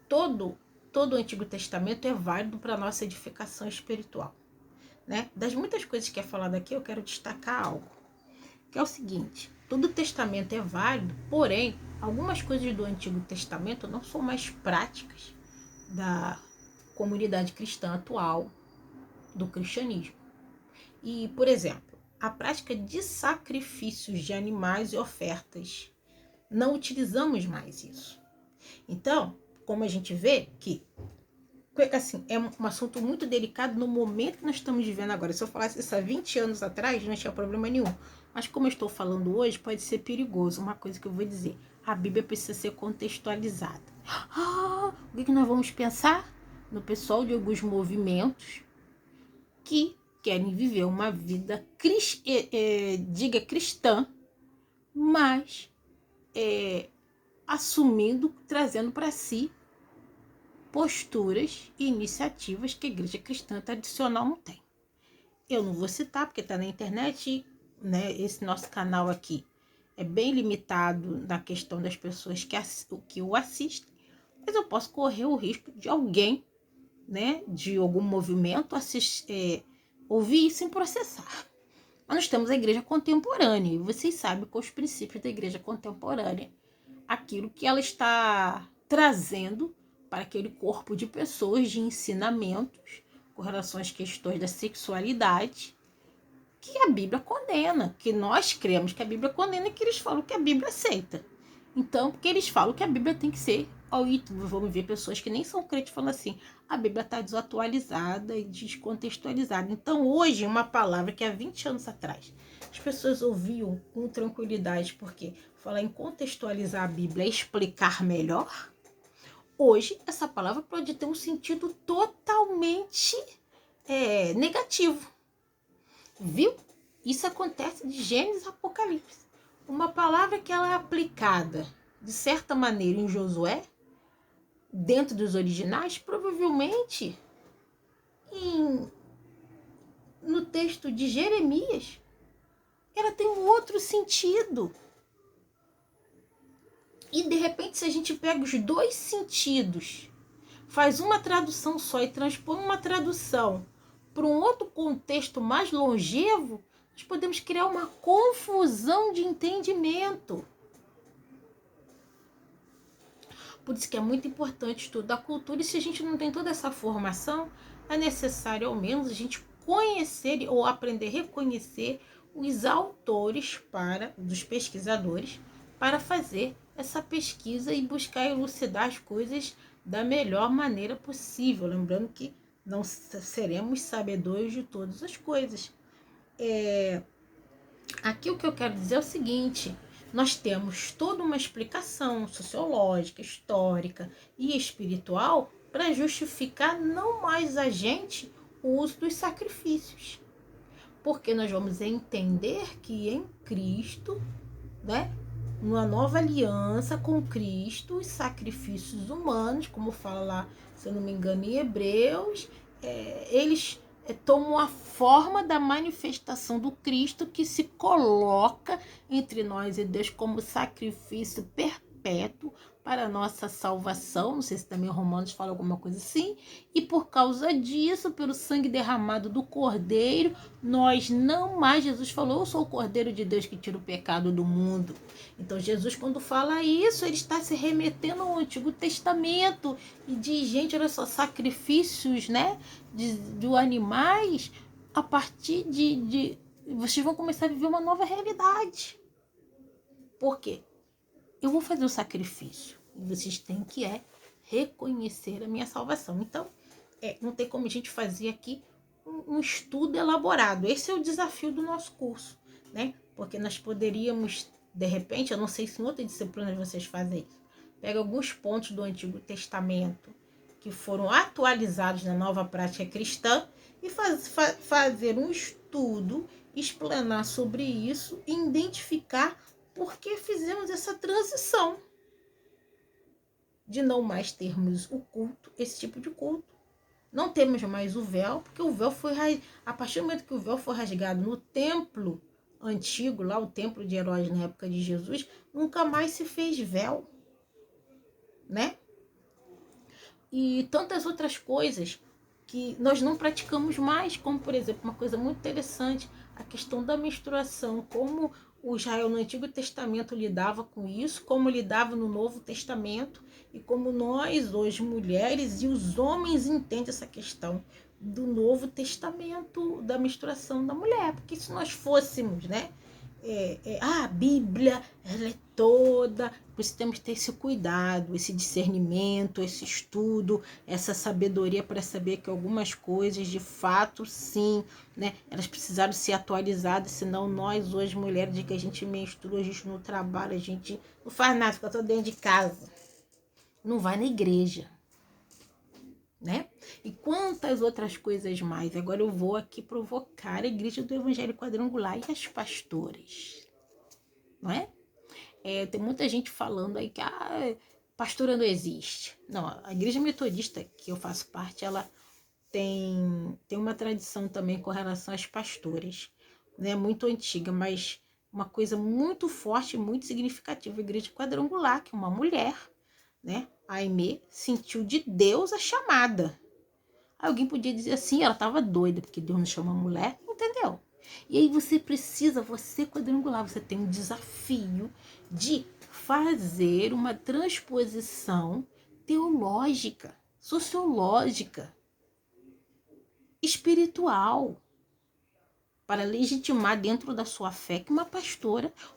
todo o Antigo Testamento é válido para a nossa edificação espiritual, né? Das muitas coisas que é falado aqui, eu quero destacar algo, que é o seguinte: todo testamento é válido, porém, algumas coisas do Antigo Testamento não são mais práticas da comunidade cristã atual, do cristianismo. E, por exemplo, a prática de sacrifícios de animais e ofertas, não utilizamos mais isso. Então, como a gente vê que assim, é um assunto muito delicado no momento que nós estamos vivendo agora. Se eu falasse isso há 20 anos atrás, não tinha problema nenhum. Mas como eu estou falando hoje, pode ser perigoso. Uma coisa que eu vou dizer: a Bíblia precisa ser contextualizada. O que nós vamos pensar? No pessoal de alguns movimentos que querem viver uma vida cristã, mas assumindo, trazendo para si posturas e iniciativas que a igreja cristã tradicional não tem. Eu não vou citar porque está na internet, né? Esse nosso canal aqui é bem limitado na questão das pessoas que o assistem, mas eu posso correr o risco de alguém, né, de algum movimento ouvir isso e processar. Mas nós temos a igreja contemporânea, e vocês sabem quais os princípios da igreja contemporânea, aquilo que ela está trazendo para aquele corpo de pessoas, de ensinamentos com relação às questões da sexualidade, que a Bíblia condena, que nós cremos que a Bíblia condena e que eles falam que a Bíblia aceita. Então, porque eles falam que a Bíblia tem que ser, vamos ver pessoas que nem são crentes falando assim: a Bíblia está desatualizada e descontextualizada. Então, hoje, uma palavra que há 20 anos atrás as pessoas ouviam com tranquilidade, porque falar em contextualizar a Bíblia é explicar melhor. Hoje, essa palavra pode ter um sentido totalmente negativo. Viu? Isso acontece de Gênesis a Apocalipse. Uma palavra que ela é aplicada, de certa maneira, em Josué, dentro dos originais, provavelmente no texto de Jeremias, ela tem um outro sentido. E, de repente, se a gente pega os dois sentidos, faz uma tradução só e transpõe uma tradução para um outro contexto mais longevo, nós podemos criar uma confusão de entendimento. Por isso que é muito importante estudar a cultura, e se a gente não tem toda essa formação, é necessário ao menos a gente conhecer ou aprender a reconhecer os autores, dos pesquisadores, para fazer essa pesquisa e buscar elucidar as coisas da melhor maneira possível. Lembrando que não seremos sabedores de todas as coisas. Aqui o que eu quero dizer é o seguinte: nós temos toda uma explicação sociológica, histórica e espiritual para justificar não mais a gente o uso dos sacrifícios. Porque nós vamos entender que em Cristo, né, numa nova aliança com Cristo, os sacrifícios humanos, como fala lá, se eu não me engano, em Hebreus, eles tomam a forma da manifestação do Cristo que se coloca entre nós e Deus como sacrifício perpétuo para a nossa salvação. Não sei se também Romanos fala alguma coisa assim. E por causa disso, pelo sangue derramado do Cordeiro, nós não mais, Jesus falou, eu sou o Cordeiro de Deus que tira o pecado do mundo. Então Jesus, quando fala isso, ele está se remetendo ao Antigo Testamento e diz, gente, olha só, sacrifícios, né, de animais, a partir de vocês vão começar a viver uma nova realidade. Por quê? Eu vou fazer o sacrifício e vocês têm que reconhecer a minha salvação. Então, não tem como a gente fazer aqui um estudo elaborado. Esse é o desafio do nosso curso, né? Porque nós poderíamos, de repente, eu não sei se em outra disciplina vocês fazem isso, pega alguns pontos do Antigo Testamento que foram atualizados na nova prática cristã e fazer um estudo, explanar sobre isso e identificar por que fizemos essa transição de não mais termos o culto, esse tipo de culto. Não temos mais o véu, porque o véu foi a partir do momento que o véu foi rasgado no templo antigo, lá o templo de Herodes na época de Jesus, nunca mais se fez véu, né? E tantas outras coisas que nós não praticamos mais, como por exemplo, uma coisa muito interessante, a questão da menstruação, como o Israel no Antigo Testamento lidava com isso, como lidava no Novo Testamento e como nós hoje, mulheres e os homens, entendem essa questão do Novo Testamento, da menstruação da mulher. Porque se nós fôssemos, né, a Bíblia, ela é toda, por isso temos que ter esse cuidado, esse discernimento, esse estudo, essa sabedoria para saber que algumas coisas, de fato, sim, né, elas precisaram ser atualizadas, senão nós hoje, mulheres, de que a gente menstrua, a gente não trabalha, a gente não faz nada, fica todo dentro de casa, não vai na igreja, né? E quantas outras coisas mais. Agora eu vou aqui provocar a igreja do Evangelho Quadrangular e as pastoras, não é? Tem muita gente falando aí que pastora não existe. Não, a igreja metodista que eu faço parte, ela tem uma tradição também com relação às pastoras, né? Muito antiga, mas uma coisa muito forte, muito significativa. A igreja quadrangular, que uma mulher, né, a Aimee, sentiu de Deus a chamada. Alguém podia dizer assim, ela estava doida, porque Deus não chama mulher, entendeu? E aí você quadrangular, você tem um desafio de fazer uma transposição teológica, sociológica, espiritual, para legitimar dentro da sua fé que uma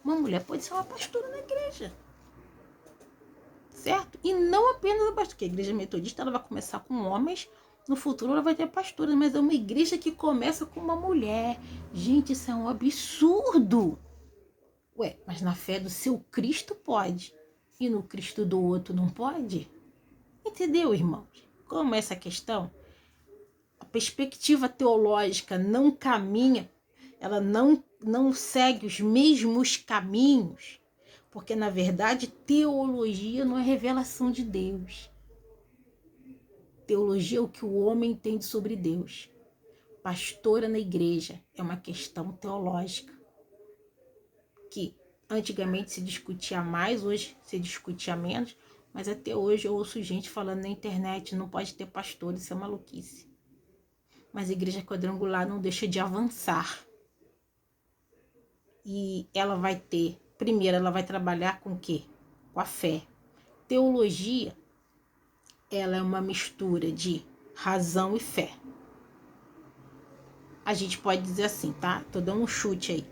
mulher pode ser uma pastora na igreja. Certo? E não apenas a pastora, porque a igreja metodista ela vai começar com homens, no futuro ela vai ter pastoras, mas é uma igreja que começa com uma mulher. Gente, isso é um absurdo. Ué, mas na fé do seu Cristo pode, e no Cristo do outro não pode? Entendeu, irmãos? Como é essa questão? A perspectiva teológica não caminha, ela não segue os mesmos caminhos, porque na verdade teologia não é revelação de Deus. Teologia é o que o homem entende sobre Deus. Pastora na igreja é uma questão teológica que antigamente se discutia mais, hoje se discutia menos, mas até hoje eu ouço gente falando na internet, não pode ter pastor, isso é maluquice. Mas a igreja quadrangular não deixa de avançar. E ela vai ter, primeiro ela vai trabalhar com o quê? Com a fé. Teologia, ela é uma mistura de razão e fé. A gente pode dizer assim, tá? Tô dando um chute aí.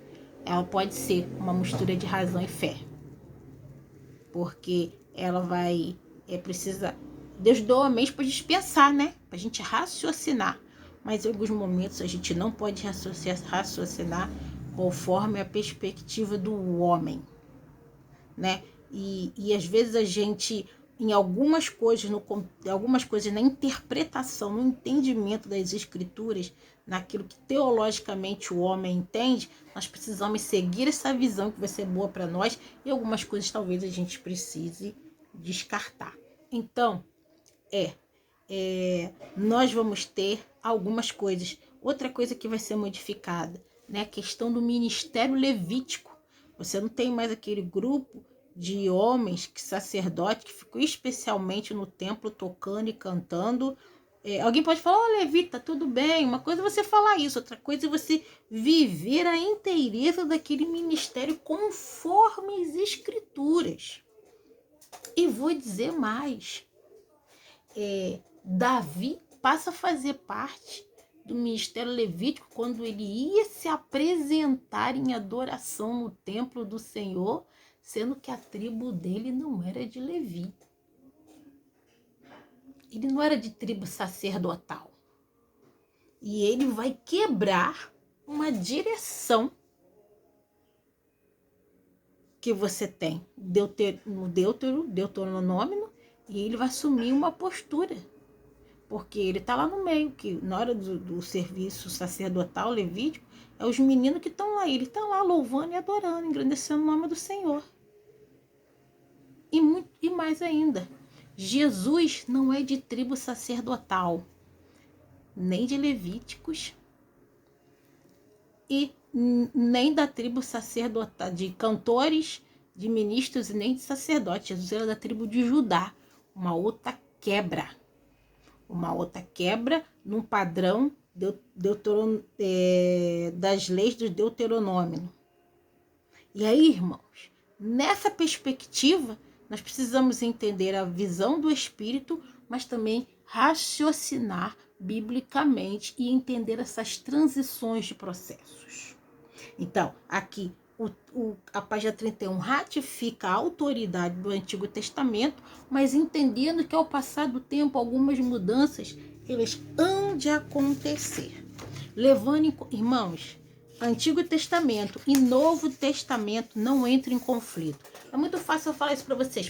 ela pode ser uma mistura de razão e fé, porque ela vai, precisa, Deus doa meios para a gente pensar, né? Para a gente raciocinar, mas em alguns momentos a gente não pode raciocinar conforme a perspectiva do homem, né? E às vezes a gente, em algumas coisas na interpretação, no entendimento das escrituras, naquilo que teologicamente o homem entende, nós precisamos seguir essa visão que vai ser boa para nós, e algumas coisas talvez a gente precise descartar. Então, nós vamos ter algumas coisas. Outra coisa que vai ser modificada, né? A questão do ministério levítico. Você não tem mais aquele grupo de homens, sacerdotes, que ficou especialmente no templo tocando e cantando. Alguém pode falar, levita, tudo bem. Uma coisa é você falar isso, outra coisa é você viver a inteireza daquele ministério conforme as escrituras. E vou dizer mais. Davi passa a fazer parte do ministério levítico quando ele ia se apresentar em adoração no templo do Senhor, sendo que a tribo dele não era de Levi. Ele não era de tribo sacerdotal. E ele vai quebrar uma direção que você tem no Deuteronômio, e ele vai assumir uma postura. Porque ele está lá no meio, que na hora do serviço sacerdotal levítico, é os meninos que estão lá. Ele está lá louvando e adorando, engrandecendo o nome do Senhor. E mais ainda, Jesus não é de tribo sacerdotal, nem de levíticos, e nem da tribo sacerdotal, de cantores, de ministros e nem de sacerdotes. Jesus era da tribo de Judá, uma outra quebra num padrão das leis do Deuteronômio. E aí, irmãos, nessa perspectiva, nós precisamos entender a visão do Espírito, mas também raciocinar biblicamente e entender essas transições de processos. Então, aqui, a página 31 ratifica a autoridade do Antigo Testamento, mas entendendo que ao passar do tempo, algumas mudanças, elas hão de acontecer. Irmãos, Antigo Testamento e Novo Testamento não entram em conflito. É muito fácil eu falar isso para vocês,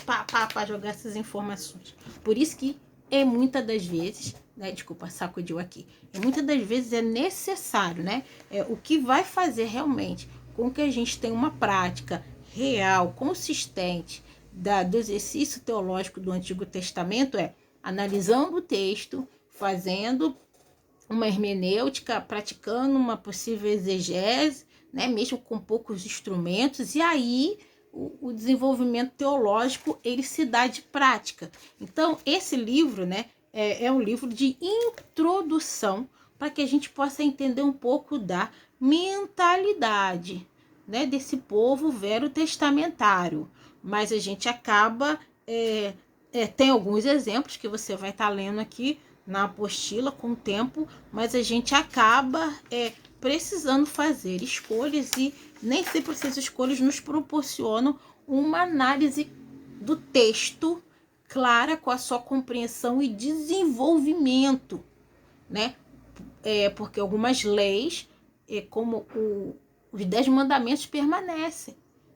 jogar essas informações. Por isso que muitas das vezes, né, desculpa, sacudiu aqui, muitas das vezes é necessário, né, o que vai fazer realmente com que a gente tenha uma prática real, consistente do exercício teológico do Antigo Testamento analisando o texto, fazendo uma hermenêutica, praticando uma possível exegese, né, mesmo com poucos instrumentos, e aí o desenvolvimento teológico ele se dá de prática. Então, esse livro, né, é um livro de introdução para que a gente possa entender um pouco da mentalidade, né, desse povo verotestamentário. Mas a gente acaba, tem alguns exemplos que você vai estar lendo aqui na apostila com o tempo, mas a gente acaba precisando fazer escolhas, e nem sempre essas escolhas nos proporcionam uma análise do texto clara, com a sua compreensão e desenvolvimento, né? Porque algumas leis, como os 10 mandamentos, permanecem,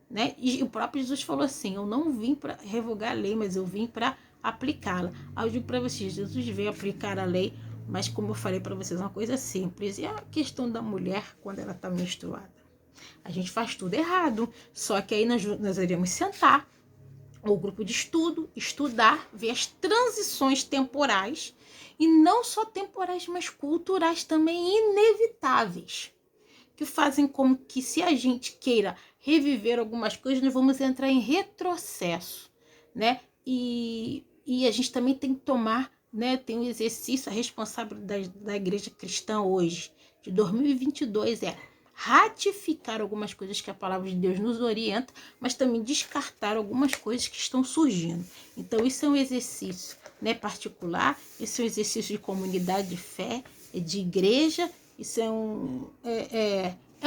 né? E o próprio Jesus falou assim: eu não vim para revogar a lei, mas eu vim para aplicá-la. Aí eu digo para vocês, Jesus veio aplicar a lei, mas como eu falei para vocês, uma coisa simples. E a questão da mulher quando ela está menstruada? A gente faz tudo errado. Só que aí nós iremos sentar, ou grupo de estudo, estudar, ver as transições temporais, e não só temporais, mas culturais também inevitáveis, que fazem com que, se a gente queira reviver algumas coisas, nós vamos entrar em retrocesso, né? E a gente também tem que tomar, né, tem um exercício, a responsabilidade da igreja cristã hoje, de 2022, ratificar algumas coisas que a palavra de Deus nos orienta, mas também descartar algumas coisas que estão surgindo. Então, isso é um exercício, né, particular, isso é um exercício de comunidade de fé, de igreja, isso é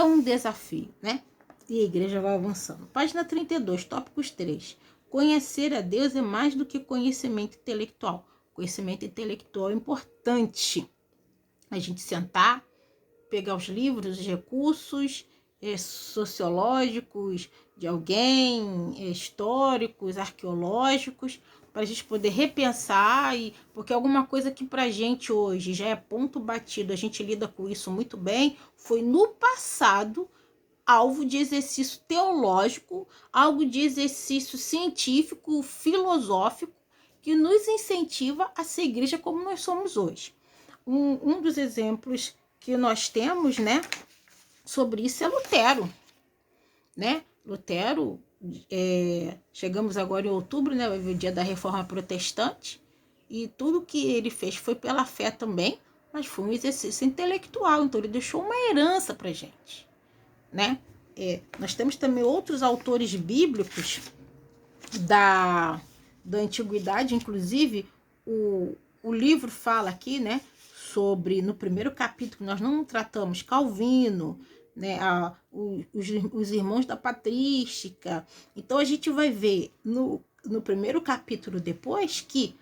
um desafio, né? E a igreja vai avançando. Página 32, tópicos 3. Conhecer a Deus é mais do que conhecimento intelectual. Conhecimento intelectual é importante. A gente sentar, pegar os livros, os recursos sociológicos de alguém, históricos, arqueológicos, para a gente poder repensar, porque alguma coisa que para a gente hoje já é ponto batido, a gente lida com isso muito bem, foi no passado alvo de exercício teológico, algo de exercício científico, filosófico, que nos incentiva a ser igreja como nós somos hoje. Um dos exemplos que nós temos, né, sobre isso é Lutero, né? Lutero, chegamos agora em outubro, né, o dia da Reforma Protestante, e tudo que ele fez foi pela fé também, mas foi um exercício intelectual, então ele deixou uma herança para gente, né? Nós temos também outros autores bíblicos da antiguidade, inclusive o livro fala aqui, né, sobre, no primeiro capítulo, nós não tratamos Calvino, né, os irmãos da patrística. Então a gente vai ver no primeiro capítulo depois que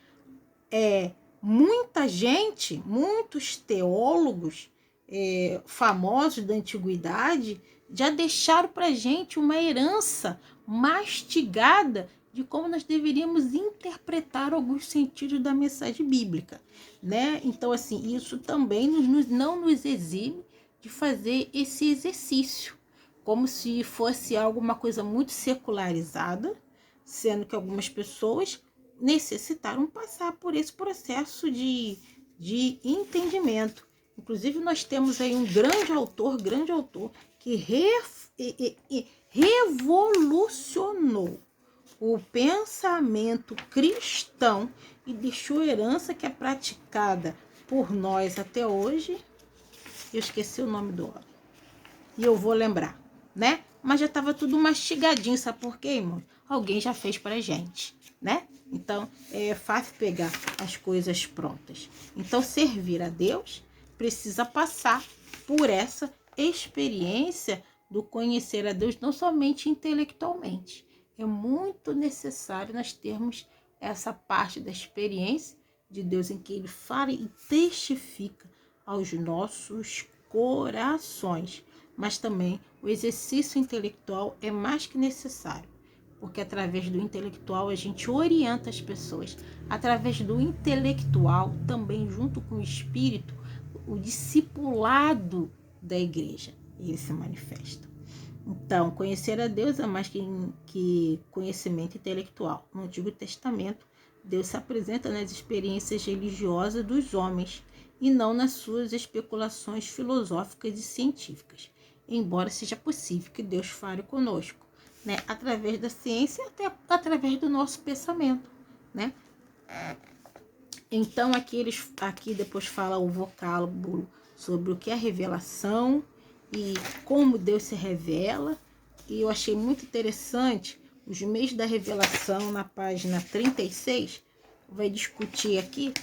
muita gente, muitos teólogos famosos da antiguidade já deixaram para a gente uma herança mastigada de como nós deveríamos interpretar alguns sentidos da mensagem bíblica, né? Então, assim, isso também não nos exime de fazer esse exercício, como se fosse alguma coisa muito secularizada, sendo que algumas pessoas necessitaram passar por esse processo de entendimento. Inclusive, nós temos aí um grande autor que revolucionou o pensamento cristão e deixou herança que é praticada por nós até hoje. Eu esqueci o nome do homem. E eu vou lembrar, né? Mas já estava tudo mastigadinho, sabe por quê, irmão? Alguém já fez pra gente, né? Então, é fácil pegar as coisas prontas. Então, servir a Deus precisa passar por essa experiência do conhecer a Deus, não somente intelectualmente. É muito necessário nós termos essa parte da experiência de Deus em que Ele fala e testifica aos nossos corações. Mas também o exercício intelectual é mais que necessário, porque através do intelectual a gente orienta as pessoas. Através do intelectual, também junto com o espírito, o discipulado da igreja, ele se manifesta. Então, conhecer a Deus é mais que conhecimento intelectual. No Antigo Testamento, Deus se apresenta nas experiências religiosas dos homens e não nas suas especulações filosóficas e científicas, embora seja possível que Deus fale conosco, né, através da ciência, até através do nosso pensamento, né? Então, aqui depois fala o vocábulo sobre o que é revelação e como Deus se revela. E eu achei muito interessante os meios da revelação na página 36. Vai discutir aqui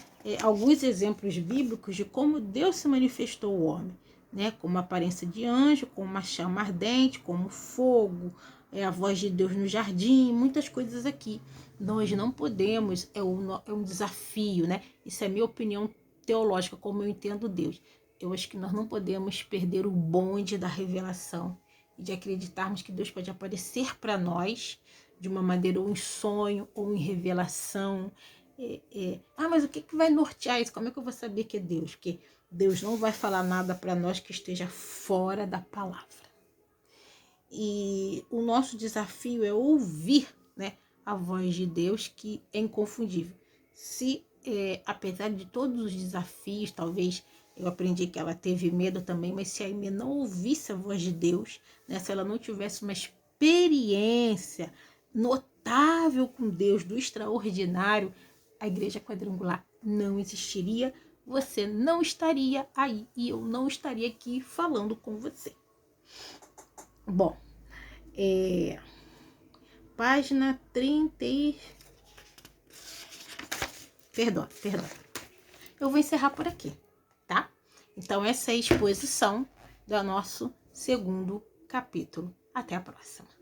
alguns exemplos bíblicos de como Deus se manifestou ao homem, né? Como a aparência de anjo, como uma chama ardente, como fogo, a voz de Deus no jardim, muitas coisas aqui. Nós não podemos, é um desafio, né? Isso é a minha opinião teológica, como eu entendo Deus. Eu acho que nós não podemos perder o bonde da revelação e de acreditarmos que Deus pode aparecer para nós de uma maneira ou em sonho ou em revelação. Mas o que vai nortear isso? Como é que eu vou saber que é Deus? Porque Deus não vai falar nada para nós que esteja fora da palavra. E o nosso desafio é ouvir, né, a voz de Deus, que é inconfundível. Se, apesar de todos os desafios, talvez eu aprendi que ela teve medo também, mas se a Aimee não ouvisse a voz de Deus, né, se ela não tivesse uma experiência notável com Deus, do extraordinário, a igreja quadrangular não existiria, você não estaria aí e eu não estaria aqui falando com você. Bom, página 30 Perdão. Eu vou encerrar por aqui, tá? Então, essa é a exposição do nosso segundo capítulo. Até a próxima!